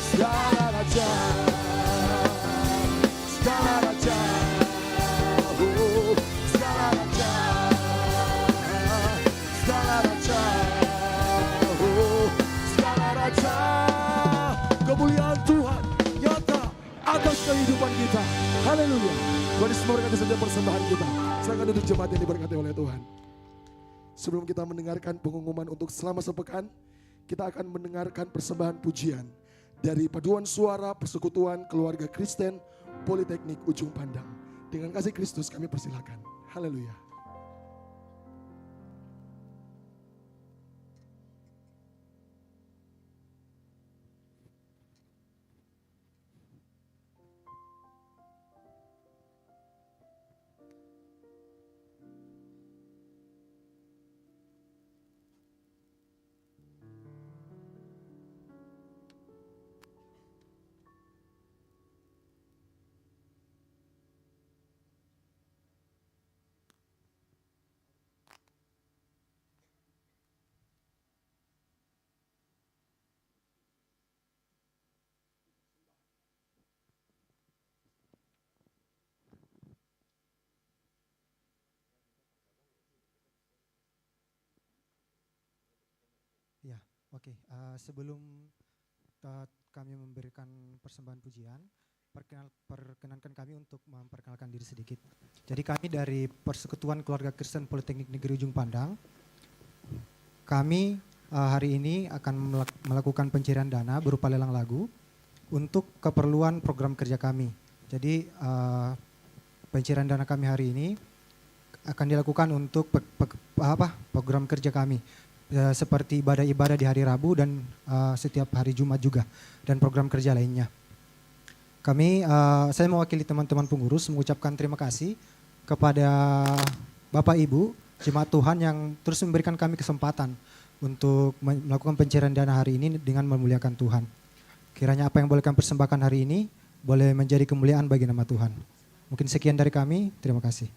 segala raja, segala raja, oh, segala raja, segala raja, oh, segala raja. Kemuliaan Tuhan nyata atas kehidupan kita. Haleluya. Mari semua berkati saja persembahan kita. Silakan duduk jemaat yang diberkati oleh Tuhan. Sebelum kita mendengarkan pengumuman untuk selama sepekan, kita akan mendengarkan persembahan pujian dari Paduan Suara Persekutuan Keluarga Kristen Politeknik Ujung Pandang. Dengan kasih Kristus kami persilakan. Haleluya. Ya, oke. Sebelum kami memberikan persembahan pujian, perkenankan kami untuk memperkenalkan diri sedikit. Jadi kami dari Persekutuan Keluarga Kristen Politeknik Negeri Ujung Pandang, kami hari ini akan melakukan pencairan dana berupa lelang lagu untuk keperluan program kerja kami. Jadi pencairan dana kami hari ini akan dilakukan untuk program kerja kami. Seperti ibadah-ibadah di hari Rabu dan setiap hari Jumat juga, dan program kerja lainnya. Saya mewakili teman-teman pengurus mengucapkan terima kasih kepada Bapak Ibu jemaat Tuhan yang terus memberikan kami kesempatan untuk melakukan pencairan dana hari ini dengan memuliakan Tuhan. Kiranya apa yang boleh kami persembahkan hari ini boleh menjadi kemuliaan bagi nama Tuhan. Mungkin sekian dari kami, terima kasih.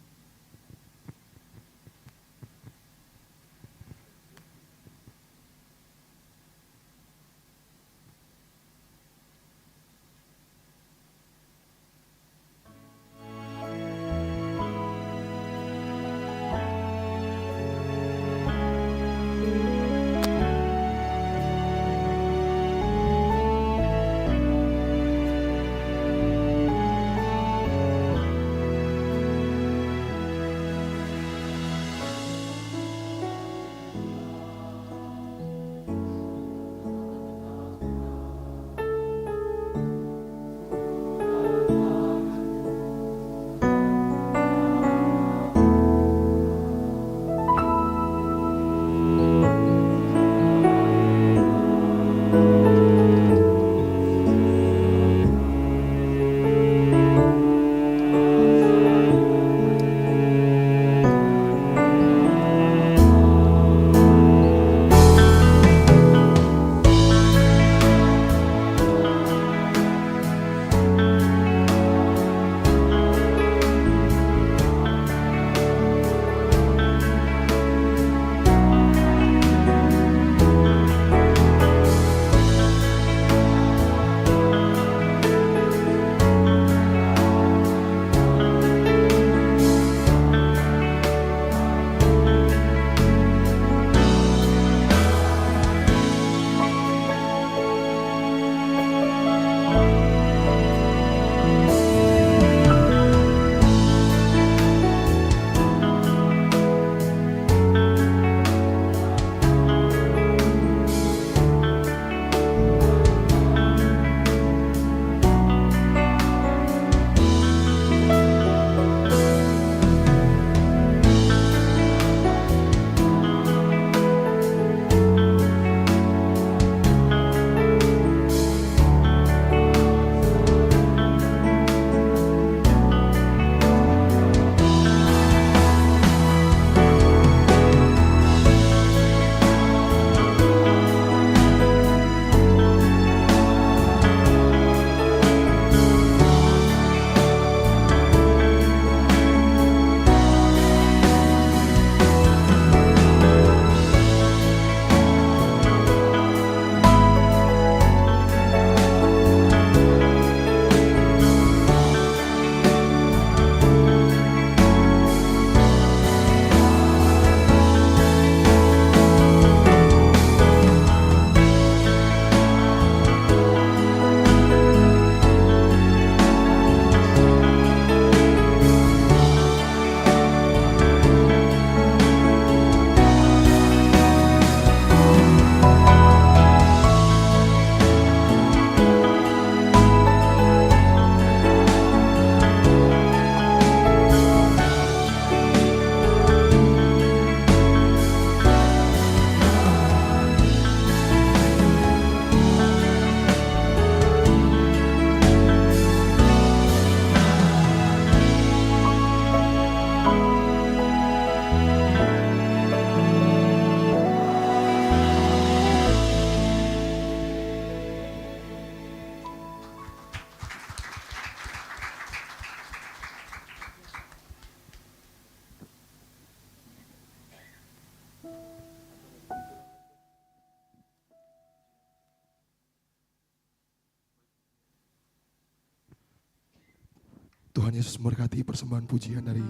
Tuhan Yesus memberkati persembahan pujian dari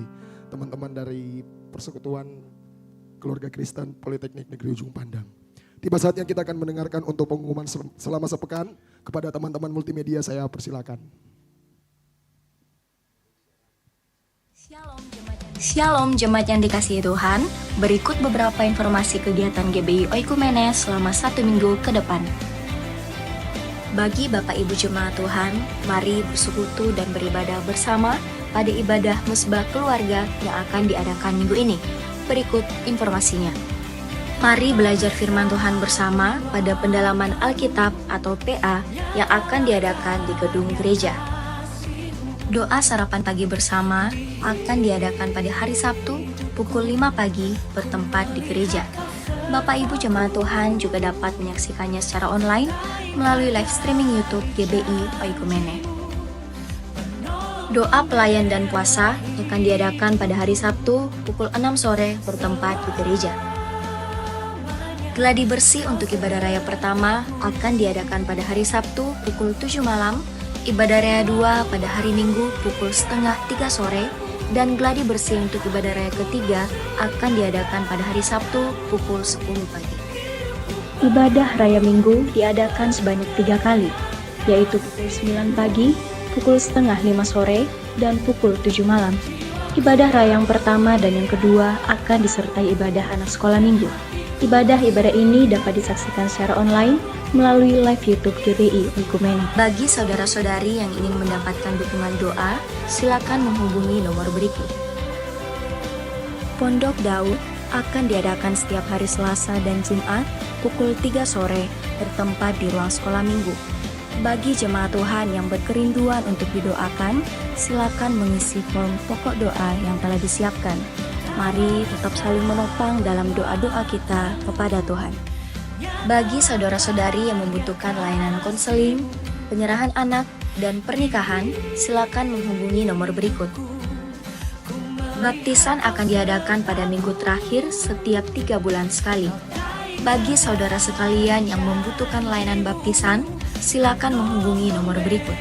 teman-teman dari Persekutuan Keluarga Kristen Politeknik Negeri Ujung Pandang. Tiba saatnya kita akan mendengarkan untuk pengumuman selama sepekan. Kepada teman-teman multimedia saya persilakan. Shalom jemaat yang dikasihi Tuhan. Berikut beberapa informasi kegiatan GBI Oikumene selama 1 minggu ke depan. Bagi Bapak Ibu Jemaat Tuhan, mari bersekutu dan beribadah bersama pada ibadah musbah keluarga yang akan diadakan minggu ini. Berikut informasinya. Mari belajar firman Tuhan bersama pada pendalaman Alkitab atau PA yang akan diadakan di gedung gereja. Doa sarapan pagi bersama akan diadakan pada hari Sabtu pukul 5 pagi bertempat di gereja. Bapak Ibu Jemaat Tuhan juga dapat menyaksikannya secara online melalui live streaming YouTube GBI Oikumene. Doa pelayan dan puasa akan diadakan pada hari Sabtu pukul 6 sore bertempat di gereja. Gladi bersih untuk ibadah raya pertama akan diadakan pada hari Sabtu pukul 7 malam, ibadah raya 2 pada hari Minggu pukul setengah 3 sore, dan gladi bersih untuk ibadah raya ketiga akan diadakan pada hari Sabtu pukul 10 pagi. Ibadah raya Minggu diadakan sebanyak 3 kali, yaitu pukul 9 pagi, pukul setengah 5 sore, dan pukul 7 malam. Ibadah raya yang pertama dan yang kedua akan disertai ibadah anak sekolah minggu. Ibadah-ibadah ini dapat disaksikan secara online melalui live YouTube GBI Oikumene. Bagi saudara-saudari yang ingin mendapatkan dukungan doa, silakan menghubungi nomor berikut. Pondok Daud akan diadakan setiap hari Selasa dan Jumat pukul 3 sore bertempat di ruang sekolah minggu. Bagi jemaat Tuhan yang berkerinduan untuk didoakan, silakan mengisi form pokok doa yang telah disiapkan. Mari tetap saling menopang dalam doa-doa kita kepada Tuhan. Bagi saudara-saudari yang membutuhkan layanan konseling, penyerahan anak, dan pernikahan, silakan menghubungi nomor berikut. Baptisan akan diadakan pada minggu terakhir setiap 3 bulan sekali. Bagi saudara sekalian yang membutuhkan layanan baptisan, silakan menghubungi nomor berikut.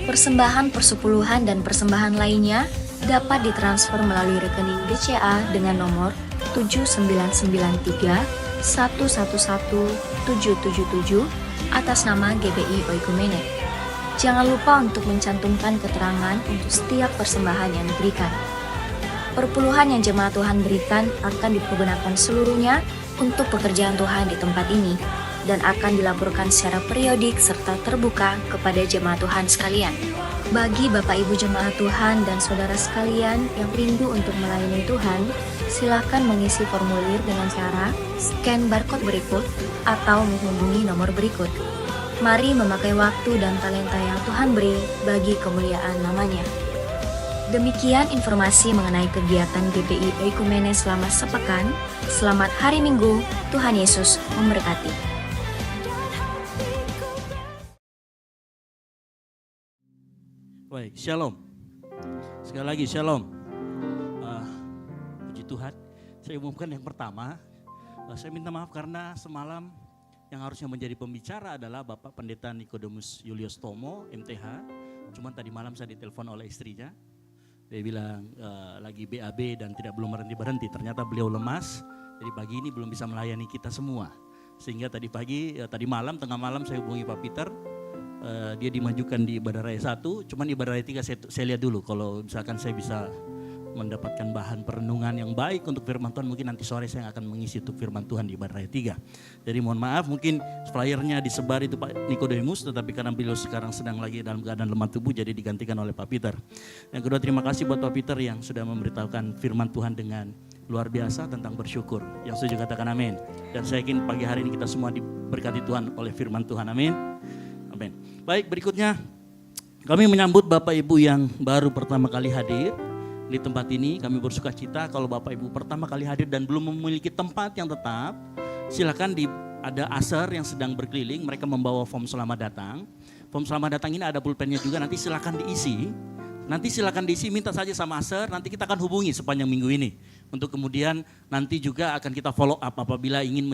Persembahan persepuluhan dan persembahan lainnya dapat ditransfer melalui rekening BCA dengan nomor 7993 111777 atas nama GBI Oikumene. Jangan lupa untuk mencantumkan keterangan untuk setiap persembahan yang diberikan. Perpuluhan yang jemaat Tuhan berikan akan dipergunakan seluruhnya untuk pekerjaan Tuhan di tempat ini dan akan dilaporkan secara periodik serta terbuka kepada jemaat Tuhan sekalian. Bagi Bapak Ibu jemaat Tuhan dan saudara sekalian yang rindu untuk melayani Tuhan, silakan mengisi formulir dengan cara scan barcode berikut atau menghubungi nomor berikut. Mari memakai waktu dan talenta yang Tuhan beri bagi kemuliaan namanya. Demikian informasi mengenai kegiatan GBI Oikumene selama sepekan. Selamat hari Minggu, Tuhan Yesus memberkati. Baik, shalom. Sekali lagi shalom. Puji Tuhan. Saya umumkan yang pertama. Saya minta maaf karena semalam yang harusnya menjadi pembicara adalah Bapak Pendeta Nikodemus Julius Tomo, MTH. Cuman tadi malam saya ditelepon oleh istrinya. Dia bilang lagi BAB dan belum berhenti. Ternyata beliau lemas. Jadi pagi ini belum bisa melayani kita semua. Sehingga tadi malam, tengah malam saya hubungi Pak Peter. Dia dimajukan di ibadah raya 1, cuman ibadah raya 3 saya lihat dulu kalau misalkan saya bisa mendapatkan bahan perenungan yang baik untuk firman Tuhan, mungkin nanti sore saya akan mengisi untuk firman Tuhan di ibadah raya 3. Jadi mohon maaf mungkin flyernya disebar itu Pak Nikodemus, tetapi karena beliau sekarang sedang lagi dalam keadaan lemah tubuh jadi digantikan oleh Pak Peter. Yang kedua, terima kasih buat Pak Peter yang sudah memberitahukan firman Tuhan dengan luar biasa tentang bersyukur. Yang setuju katakan amin. Dan saya yakin pagi hari ini kita semua diberkati Tuhan oleh firman Tuhan, amin. Amin. Baik, berikutnya kami menyambut Bapak Ibu yang baru pertama kali hadir di tempat ini. Kami bersuka cita kalau Bapak Ibu pertama kali hadir dan belum memiliki tempat yang tetap, silakan ada Aser yang sedang berkeliling, mereka membawa form selamat datang. Form selamat datang ini ada pulpennya juga, nanti silakan diisi. Minta saja sama Aser, nanti kita akan hubungi sepanjang minggu ini Untuk kemudian nanti juga akan kita follow up apabila ingin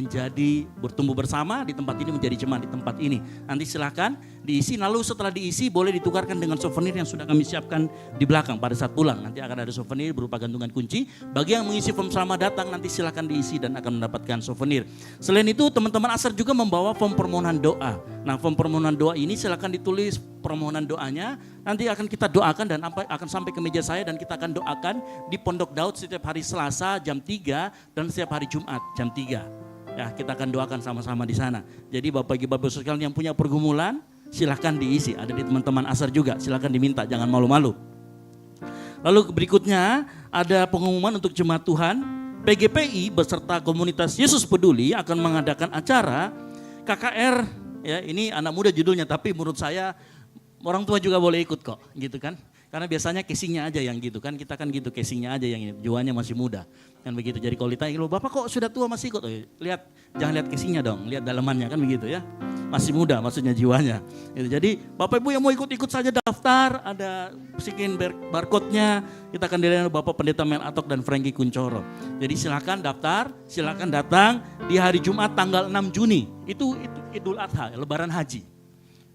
bertumbuh bersama di tempat ini, menjadi jemaat di tempat ini. Nanti silakan diisi, lalu setelah diisi boleh ditukarkan dengan souvenir yang sudah kami siapkan di belakang pada saat pulang. Nanti akan ada souvenir berupa gantungan kunci. Bagi yang mengisi form selamat datang nanti silakan diisi dan akan mendapatkan souvenir. Selain itu teman-teman Asar juga membawa form permohonan doa. Nah form permohonan doa ini silakan ditulis permohonan doanya. Nanti akan kita doakan dan akan sampai ke meja saya dan kita akan doakan di Pondok Daud setiap hari Selasa jam 3 dan setiap hari Jumat jam 3. Ya, kita akan doakan sama-sama di sana. Jadi Bapak Ibu sekalian yang punya pergumulan, silakan diisi. Ada di teman-teman Asar juga, silakan diminta, jangan malu-malu. Lalu berikutnya ada pengumuman untuk jemaat Tuhan. PGPI beserta komunitas Yesus Peduli akan mengadakan acara KKR. Ya, ini anak muda judulnya, tapi menurut saya orang tua juga boleh ikut kok, gitu kan. Karena biasanya casingnya aja yang gitu kan, kita kan gitu casingnya aja yang ini, jiwanya masih muda. Kan begitu, jadi kalau ditanya, loh Bapak kok sudah tua masih ikut? Oh, lihat, jangan lihat casingnya dong, lihat dalamannya kan begitu ya. Masih muda maksudnya jiwanya. Gitu. Jadi Bapak Ibu yang mau ikut-ikut saja daftar, ada sikin barcode-nya, kita akan dilayani Bapak Pendeta Mel Atok dan Frankie Kuncoro. Jadi silakan daftar, silakan datang di hari Jumat tanggal 6 Juni, itu Idul Adha, Lebaran Haji.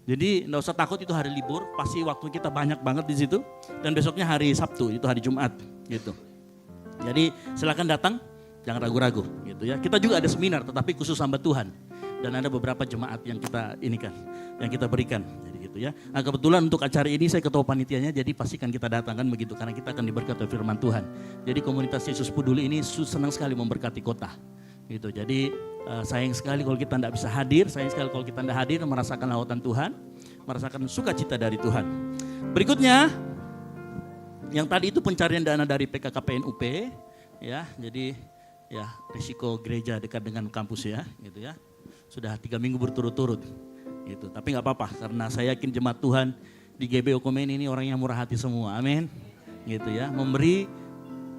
Jadi enggak usah takut itu hari libur, pasti waktu kita banyak banget di situ. Dan besoknya hari Sabtu, itu hari Jumat gitu. Jadi silakan datang, jangan ragu-ragu gitu ya. Kita juga ada seminar tetapi khusus hamba Tuhan. Dan ada beberapa jemaat yang kita yang kita berikan. Jadi gitu ya. Nah kebetulan untuk acara ini saya ketua panitianya, jadi pastikan kita datang kan begitu. Karena kita akan diberkati firman Tuhan. Jadi komunitas Yesus Peduli ini senang sekali memberkati kota. Gitu. Jadi sayang sekali kalau kita tidak bisa hadir, sayang sekali kalau kita tidak hadir merasakan lawatan Tuhan, merasakan sukacita dari Tuhan. Berikutnya, yang tadi itu pencarian dana dari PKKPNUP, ya, jadi ya risiko gereja dekat dengan kampus ya, gitu ya. Sudah 3 minggu berturut-turut, gitu. Tapi nggak apa-apa, karena saya yakin jemaat Tuhan di GBI Oikumene ini orang yang murah hati semua, amin, gitu ya. Memberi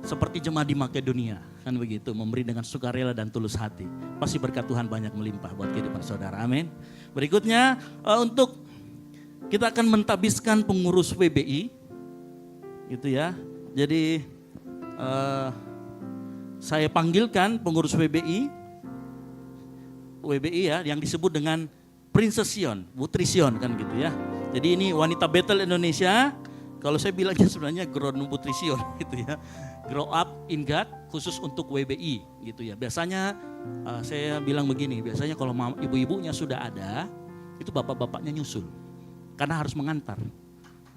seperti jemaat di Makedonia, kan begitu, memberi dengan sukarela dan tulus hati. Pasti berkat Tuhan banyak melimpah buat kehidupan saudara, amin. Berikutnya untuk kita akan mentabiskan pengurus WBI, gitu ya. Jadi saya panggilkan pengurus WBI ya, yang disebut dengan Princess Sion, Putri Sion kan gitu ya. Jadi ini wanita Bethel Indonesia. Kalau saya bilangnya sebenarnya Grow Putri Sion gitu ya. Grow up in God khusus untuk WBI gitu ya. Biasanya saya bilang begini, biasanya kalau ibu-ibunya sudah ada, itu bapak-bapaknya nyusul. Karena harus mengantar.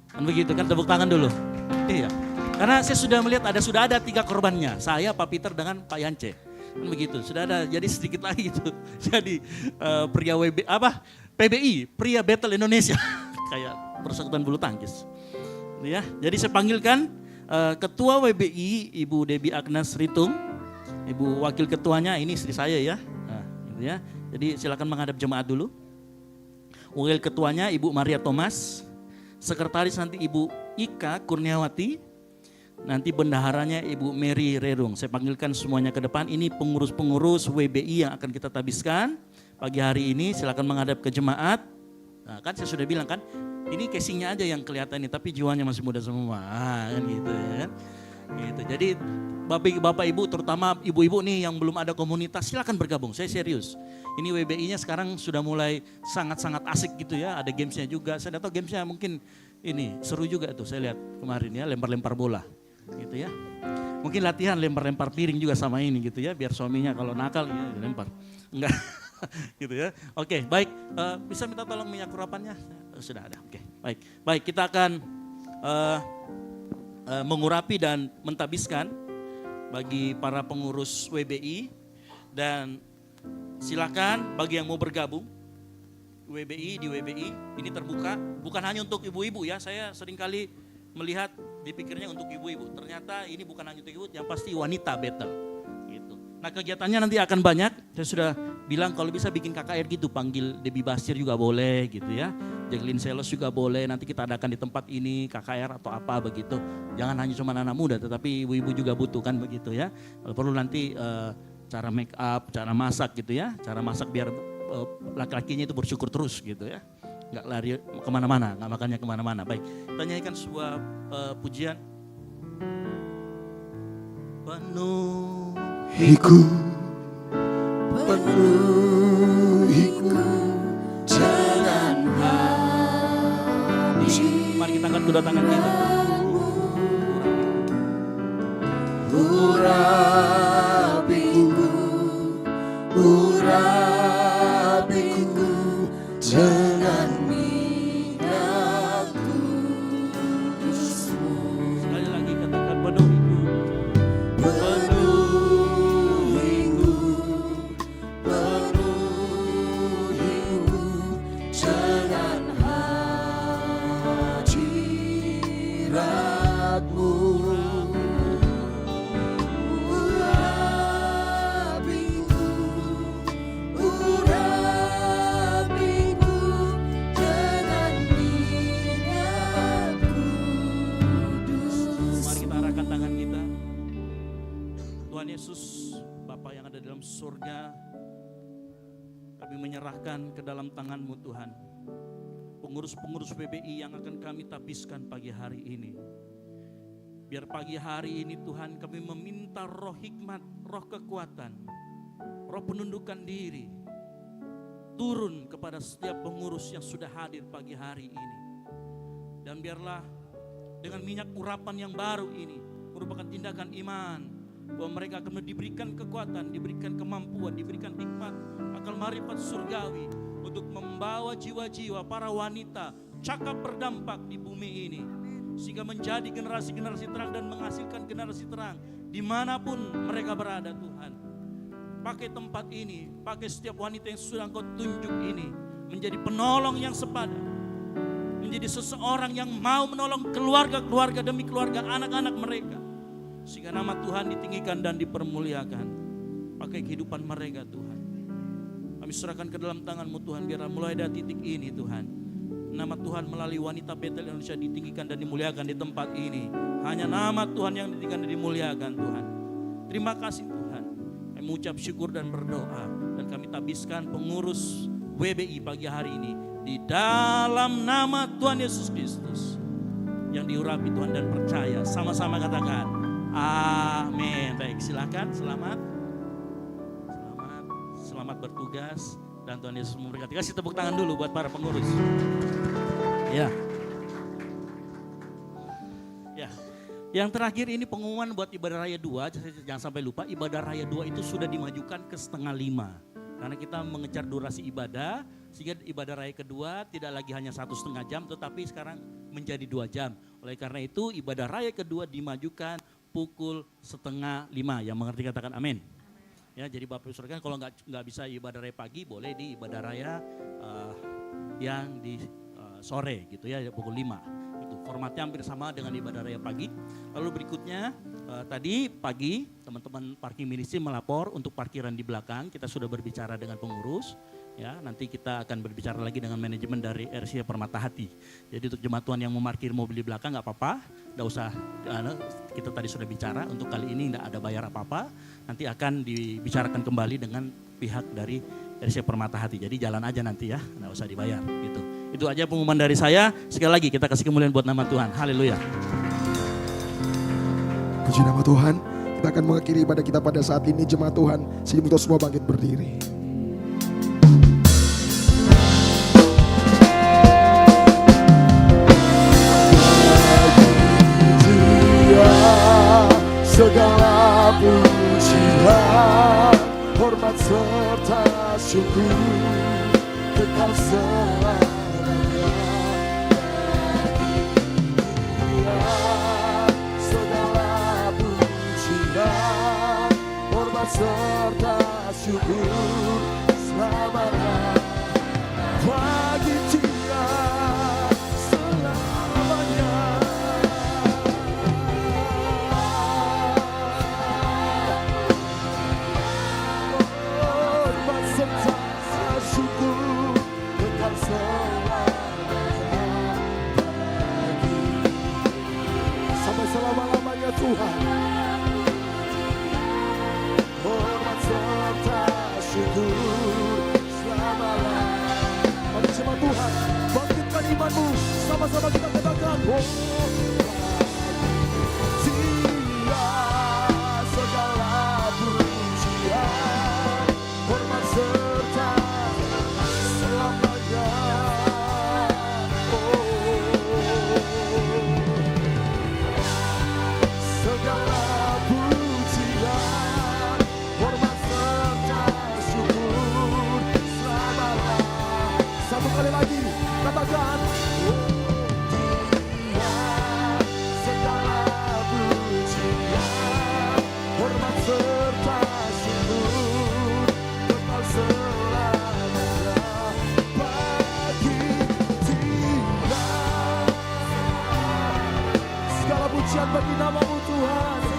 Kan begitu kan, tepuk tangan dulu. Iya. Karena saya sudah melihat sudah ada 3 korbannya. Saya, Pak Peter dengan Pak Yance. Kan begitu, sudah ada, jadi sedikit lagi itu. Jadi pria PBI, pria Bethel Indonesia. Kayak persekutuan bulu tangkis. Ya, jadi saya panggilkan Ketua WBI Ibu Debbie Agnes Ritung, Ibu Wakil Ketuanya ini istri saya ya. Nah, gitu ya. Jadi silakan menghadap jemaat dulu. Wakil Ketuanya Ibu Maria Thomas, Sekretaris nanti Ibu Ika Kurniawati, nanti bendaharanya Ibu Mary Rerung. Saya panggilkan semuanya ke depan. Ini pengurus-pengurus WBI yang akan kita tabiskan pagi hari ini. Silakan menghadap ke jemaat. Nah, kan saya sudah bilang kan, ini casingnya aja yang kelihatan nih, tapi jiwanya masih muda semua, kan gitu ya. Gitu. Jadi Bapak Ibu, terutama ibu-ibu nih yang belum ada komunitas, silakan bergabung. Saya serius. Ini WBI-nya sekarang sudah mulai sangat-sangat asik gitu ya. Ada gamesnya juga. Saya tahu gamesnya mungkin ini seru juga tuh. Saya lihat kemarin ya, lempar-lempar bola, gitu ya. Mungkin latihan lempar-lempar piring juga sama ini gitu ya. Biar suaminya kalau nakal ya lempar. Enggak. Gitu ya. Oke, baik. Bisa minta tolong minyak urapannya? Sudah ada. Oke, baik. Baik, kita akan mengurapi dan mentabiskan bagi para pengurus WBI, dan silakan bagi yang mau bergabung di WBI ini terbuka, bukan hanya untuk ibu-ibu ya. Saya seringkali melihat dipikirnya untuk ibu-ibu. Ternyata ini bukan hanya untuk ibu, yang pasti wanita Bethel. Nah kegiatannya nanti akan banyak, saya sudah bilang kalau bisa bikin KKR gitu, panggil Debbie Basir juga boleh gitu ya. Jacqueline Selos juga boleh, nanti kita adakan di tempat ini KKR atau apa begitu. Jangan hanya cuma anak muda, tetapi ibu-ibu juga butuh kan begitu ya. Kalau perlu nanti cara make up, cara masak gitu ya. Cara masak biar laki-lakinya itu bersyukur terus gitu ya. Nggak lari kemana-mana, nggak makannya kemana-mana. Baik, kita nyanyikan sebuah pujian. penuhiku, penuhiku dengan Mari kita angkat kedua tangan kita. urapiku, urapiku dengan minyak kudus-Mu. Sekali lagi katakan penuhiku. Penuhiku, penuhiku dengan hadirat-Mu. Urapiku, urapiku dengan minyak kudus. Mari kita arahkan tangan kita. Tuhan Yesus, Bapa yang ada dalam surga, kami menyerahkan ke dalam tangan-Mu Tuhan. Pengurus-pengurus PBI yang akan kami tabiskan pagi hari ini. Biar pagi hari ini Tuhan kami meminta roh hikmat, roh kekuatan, roh penundukan diri turun kepada setiap pengurus yang sudah hadir pagi hari ini. Dan biarlah dengan minyak urapan yang baru ini merupakan tindakan iman bahwa mereka akan diberikan kekuatan, diberikan kemampuan, diberikan hikmat, akal marifat surgawi untuk membawa jiwa-jiwa para wanita cakap berdampak di bumi ini, sehingga menjadi generasi-generasi terang dan menghasilkan generasi terang dimanapun mereka berada. Tuhan, pakai tempat ini, pakai setiap wanita yang sudah Engkau tunjuk ini menjadi penolong yang sepadan, menjadi seseorang yang mau menolong keluarga-keluarga demi keluarga anak-anak mereka, sehingga nama Tuhan ditinggikan dan dipermuliakan. Pakai kehidupan mereka Tuhan, kami serahkan ke dalam tangan-Mu Tuhan. Biar mulai dari titik ini Tuhan, nama Tuhan melalui wanita Betel Indonesia ditinggikan dan dimuliakan di tempat ini. Hanya nama Tuhan yang ditinggikan dan dimuliakan Tuhan. Terima kasih Tuhan. Kami mengucap syukur dan berdoa, dan kami tabiskan pengurus WBI pagi hari ini di dalam nama Tuhan Yesus Kristus yang diurapi Tuhan dan percaya. Sama-sama katakan amin. Baik, silakan. Selamat bertugas dan Tuhan Yesus memberkati. Kasih tepuk tangan dulu buat para pengurus. Ya. Yang terakhir ini pengumuman buat ibadah raya 2. Jangan sampai lupa, ibadah raya 2 itu sudah dimajukan ke 4:30. Karena kita mengejar durasi ibadah, sehingga ibadah raya kedua tidak lagi hanya 1,5 jam, tetapi sekarang menjadi 2 jam. Oleh karena itu ibadah raya kedua dimajukan pukul 4:30. Yang mengerti katakan amin. Ya, jadi Bapak Ibu Saudara, kalau nggak bisa ibadah raya pagi, boleh di ibadah raya yang di sore gitu ya, pukul 5. Itu formatnya hampir sama dengan ibadah raya pagi. Lalu berikutnya tadi pagi teman-teman parking ministry melapor untuk parkiran di belakang. Kita sudah berbicara dengan pengurus. Ya, nanti kita akan berbicara lagi dengan manajemen dari RC Permata Hati. Jadi untuk jemaat Tuhan yang memarkir mobil di belakang nggak apa-apa, nggak usah. Kita tadi sudah bicara, untuk kali ini nggak ada bayar apa-apa. Nanti akan dibicarakan kembali dengan pihak dari RC Permata Hati. Jadi jalan aja nanti ya, nggak usah dibayar. Gitu. Itu aja pengumuman dari saya. Sekali lagi kita kasih kemuliaan buat nama Tuhan. Haleluya. Puji nama Tuhan. Kita akan mengakhiri ibadah kita pada saat ini, jemaat Tuhan. Sini kita semua bangkit berdiri. Segala pujian, hormat serta syukur kekal selamanya. Segala pujian, hormat serta syukur selamanya. Bagi Dia selamanya. Sampai selama-lamanya Tuhan, hormat serta syukur selama-lamanya. Mari jemaat Tuhan, bangkitkan imanmu, sama-sama kita katakan, oh, Dia pujian bagi nama-Mu Tuhan.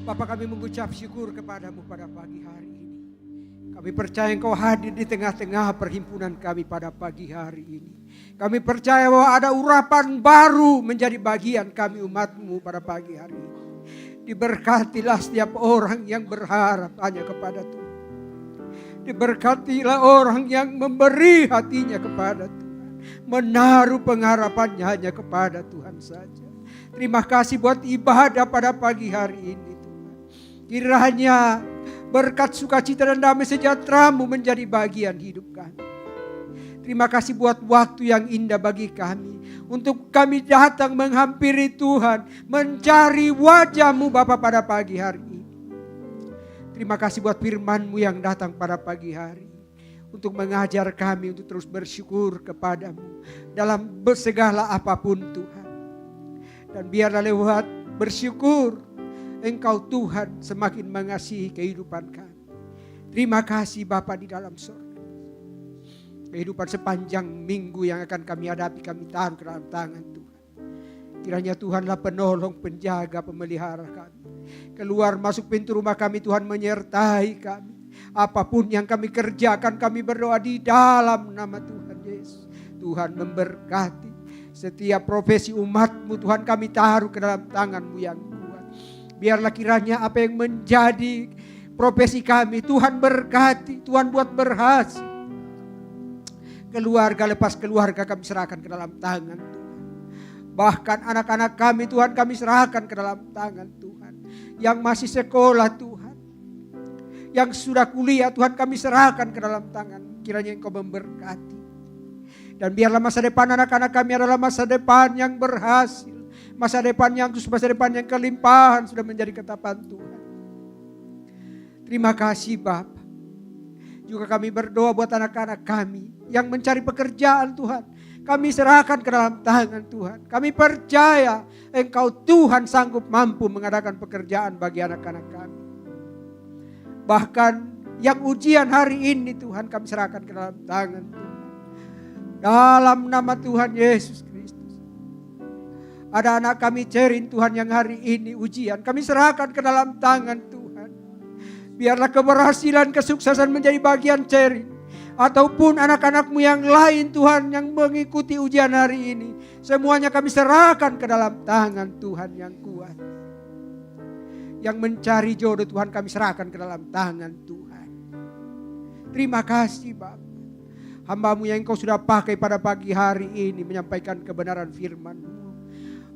Bapa, kami mengucap syukur kepadamu pada pagi hari ini. Kami percaya Engkau hadir di tengah-tengah perhimpunan kami pada pagi hari ini. Kami percaya bahwa ada urapan baru menjadi bagian kami umat-Mu pada pagi hari ini. Diberkatilah setiap orang yang berharap hanya kepada Tuhan. Diberkatilah orang yang memberi hatinya kepada Tuhan. Menaruh pengharapannya hanya kepada Tuhan saja. Terima kasih buat ibadah pada pagi hari ini. Kiranya berkat sukacita dan damai sejahtera-Mu menjadi bagian hidup kami. Terima kasih buat waktu yang indah bagi kami. Untuk kami datang menghampiri Tuhan. Mencari wajah-Mu Bapa pada pagi hari ini. Terima kasih buat firman-Mu yang datang pada pagi hari. Untuk mengajar kami untuk terus bersyukur kepadamu. Dalam segala apapun Tuhan. Dan biarlah lewat bersyukur Engkau Tuhan semakin mengasihi kehidupan kami. Terima kasih Bapa di dalam surga. Kehidupan sepanjang minggu yang akan kami hadapi kami taruh ke dalam tangan Tuhan. Kiranya Tuhanlah penolong, penjaga, pemelihara kami. Keluar masuk pintu rumah kami Tuhan menyertai kami. Apapun yang kami kerjakan kami berdoa di dalam nama Tuhan Yesus. Tuhan memberkati setiap profesi umat-Mu Tuhan kami taruh ke dalam tangan-Mu yang kuat. Biarlah kiranya apa yang menjadi profesi kami Tuhan berkati, Tuhan buat berhasil. Keluarga lepas keluarga kami serahkan ke dalam tangan Tuhan. Bahkan anak-anak kami Tuhan kami serahkan ke dalam tangan Tuhan. Yang masih sekolah Tuhan, yang sudah kuliah Tuhan kami serahkan ke dalam tangan. Kiranya Engkau memberkati. Dan biarlah masa depan anak-anak kami adalah masa depan yang berhasil. Masa depan yang khusus, masa depan yang kelimpahan sudah menjadi ketetapan Tuhan. Terima kasih Bapa. Juga kami berdoa buat anak-anak kami yang mencari pekerjaan Tuhan. Kami serahkan ke dalam tangan Tuhan. Kami percaya Engkau Tuhan sanggup mampu mengadakan pekerjaan bagi anak-anak kami. Bahkan yang ujian hari ini Tuhan kami serahkan ke dalam tangan Tuhan. Dalam nama Tuhan Yesus Kristus. Ada anak kami Cerin Tuhan yang hari ini ujian. Kami serahkan ke dalam tangan Tuhan. Biarlah keberhasilan, kesuksesan menjadi bagian Cerin. Ataupun anak-anak-Mu yang lain Tuhan yang mengikuti ujian hari ini. Semuanya kami serahkan ke dalam tangan Tuhan yang kuat. Yang mencari jodoh Tuhan kami serahkan ke dalam tangan Tuhan. Terima kasih Bapak. Hamba-Mu yang Engkau sudah pakai pada pagi hari ini menyampaikan kebenaran firman-Mu.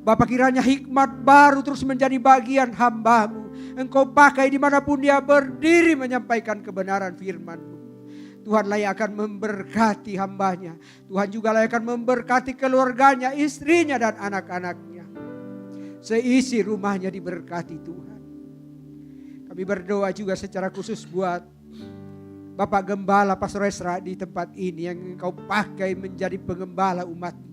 Bapa kiranya hikmat baru terus menjadi bagian hamba-Mu. Engkau pakai dimanapun dia berdiri menyampaikan kebenaran firman-Mu. Tuhanlah yang akan memberkati hambanya. Tuhan juga lah yang akan memberkati keluarganya, istrinya dan anak-anaknya. Seisi rumahnya diberkati Tuhan. Kami berdoa juga secara khusus buat Bapak Gembala Pastor Esra di tempat ini yang Engkau pakai menjadi pengembala umat-Mu.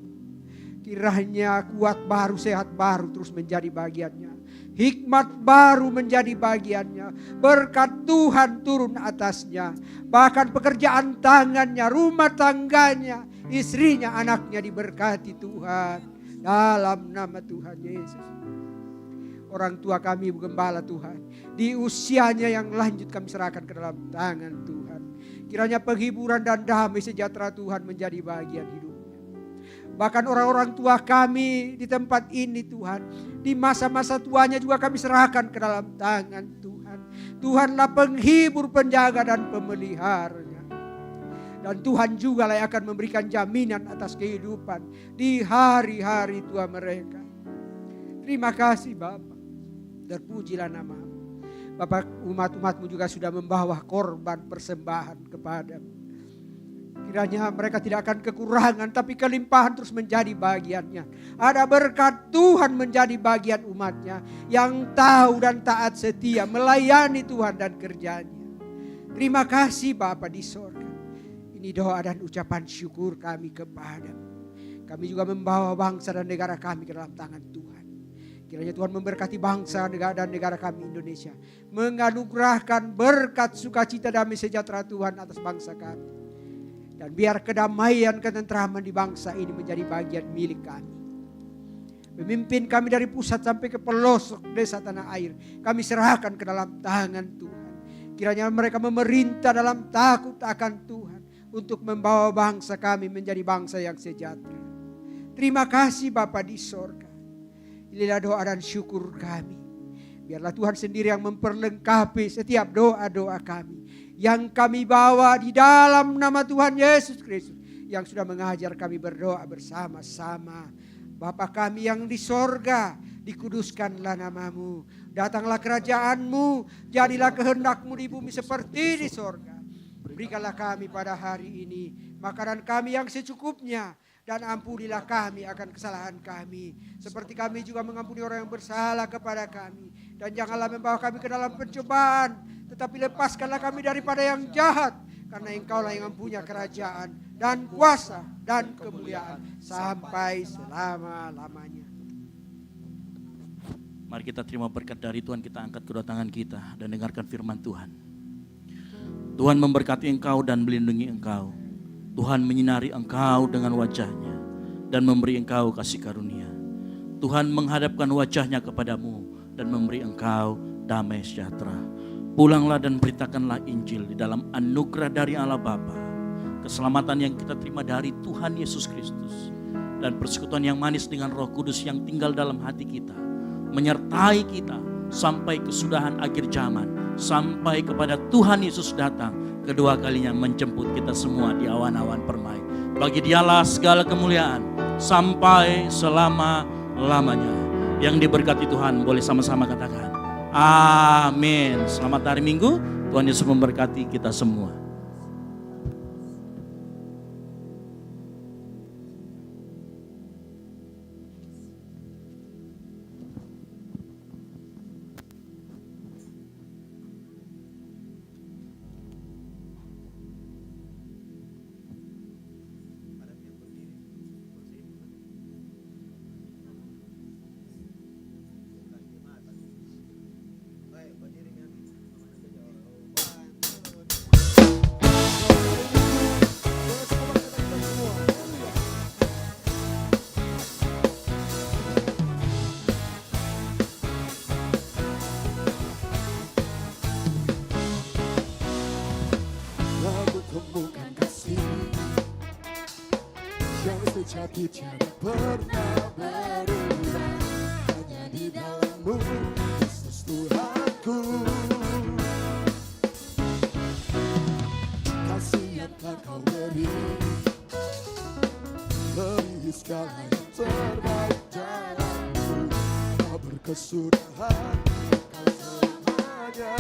Kiranya kuat baru, sehat baru terus menjadi bagiannya. Hikmat baru menjadi bagiannya. Berkat Tuhan turun atasnya. Bahkan pekerjaan tangannya, rumah tangganya, istrinya, anaknya diberkati Tuhan. Dalam nama Tuhan Yesus. Orang tua kami Gembala Tuhan. Di usianya yang lanjut kami serahkan ke dalam tangan Tuhan. Kiranya penghiburan dan damai sejahtera Tuhan menjadi bagian hidup. Bahkan orang-orang tua kami di tempat ini Tuhan. Di masa-masa tuanya juga kami serahkan ke dalam tangan Tuhan. Tuhanlah penghibur, penjaga dan pemeliharanya. Dan Tuhan juga lah yang akan memberikan jaminan atas kehidupan di hari-hari tua mereka. Terima kasih Bapak. Terpujilah nama-Mu. Bapak umat-umat-Mu juga sudah membawa korban persembahan kepadamu. Kiranya mereka tidak akan kekurangan, tapi kelimpahan terus menjadi bagiannya. Ada berkat Tuhan menjadi bagian umatnya yang tahu dan taat setia melayani Tuhan dan kerjanya. Terima kasih Bapa di sorga. Ini doa dan ucapan syukur kami kepadamu. Kami juga membawa bangsa dan negara kami ke dalam tangan Tuhan. Kiranya Tuhan memberkati bangsa dan negara kami Indonesia. Menganugerahkan berkat sukacita damai sejahtera Tuhan atas bangsa kami. Dan biar kedamaian, ketentraman di bangsa ini menjadi bagian milik kami. Memimpin kami dari pusat sampai ke pelosok desa tanah air. Kami serahkan ke dalam tangan Tuhan. Kiranya mereka memerintah dalam takut akan Tuhan. Untuk membawa bangsa kami menjadi bangsa yang sejahtera. Terima kasih Bapa di sorga. Inilah doa dan syukur kami. Biarlah Tuhan sendiri yang memperlengkapi setiap doa-doa kami. Yang kami bawa di dalam nama Tuhan Yesus Kristus. Yang sudah mengajar kami berdoa bersama-sama. Bapa kami yang di sorga, dikuduskanlah namamu. Datanglah kerajaanmu, jadilah kehendakmu di bumi seperti di sorga. Berikanlah kami pada hari ini makanan kami yang secukupnya. Dan ampunilah kami akan kesalahan kami. Seperti kami juga mengampuni orang yang bersalah kepada kami. Dan janganlah membawa kami ke dalam pencobaan. Tetapi lepaskanlah kami daripada yang jahat. Karena Engkaulah yang mempunyai kerajaan dan kuasa dan kemuliaan. Sampai selama-lamanya. Mari kita terima berkat dari Tuhan. Kita angkat kedua tangan kita dan dengarkan firman Tuhan. Tuhan memberkati engkau dan melindungi engkau. Tuhan menyinari engkau dengan wajahnya dan memberi engkau kasih karunia. Tuhan menghadapkan wajahnya kepadamu dan memberi engkau damai sejahtera. Pulanglah dan beritakanlah Injil di dalam anugerah dari Allah Bapa. Keselamatan yang kita terima dari Tuhan Yesus Kristus. Dan persekutuan yang manis dengan Roh Kudus yang tinggal dalam hati kita. Menyertai kita sampai kesudahan akhir zaman. Sampai kepada Tuhan Yesus datang. Kedua kalinya menjemput kita semua di awan-awan permai. Bagi Dialah segala kemuliaan sampai selama-lamanya. Yang diberkati Tuhan boleh sama-sama katakan amin. Selamat hari Minggu, Tuhan Yesus memberkati kita semua. Sejati tiada pernah berubah, hanya di dalam-Mu Kristus Tuhanku. Kasih yang Kau beri lebih segala yang terbaik dalamku. Kau berkesudahan, Kau selamanya.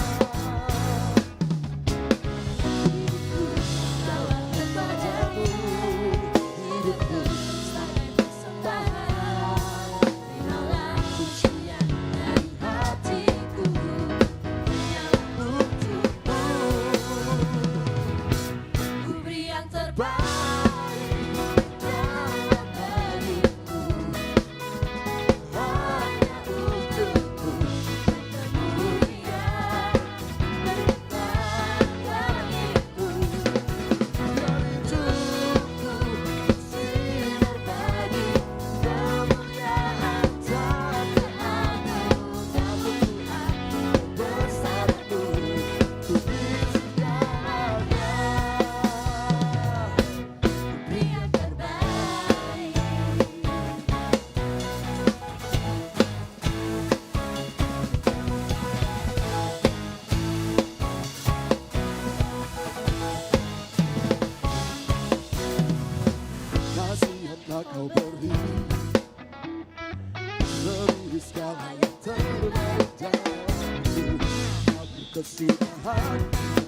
Kau beri lebih segala yang terbaik dalamku. Kau berkesudahan.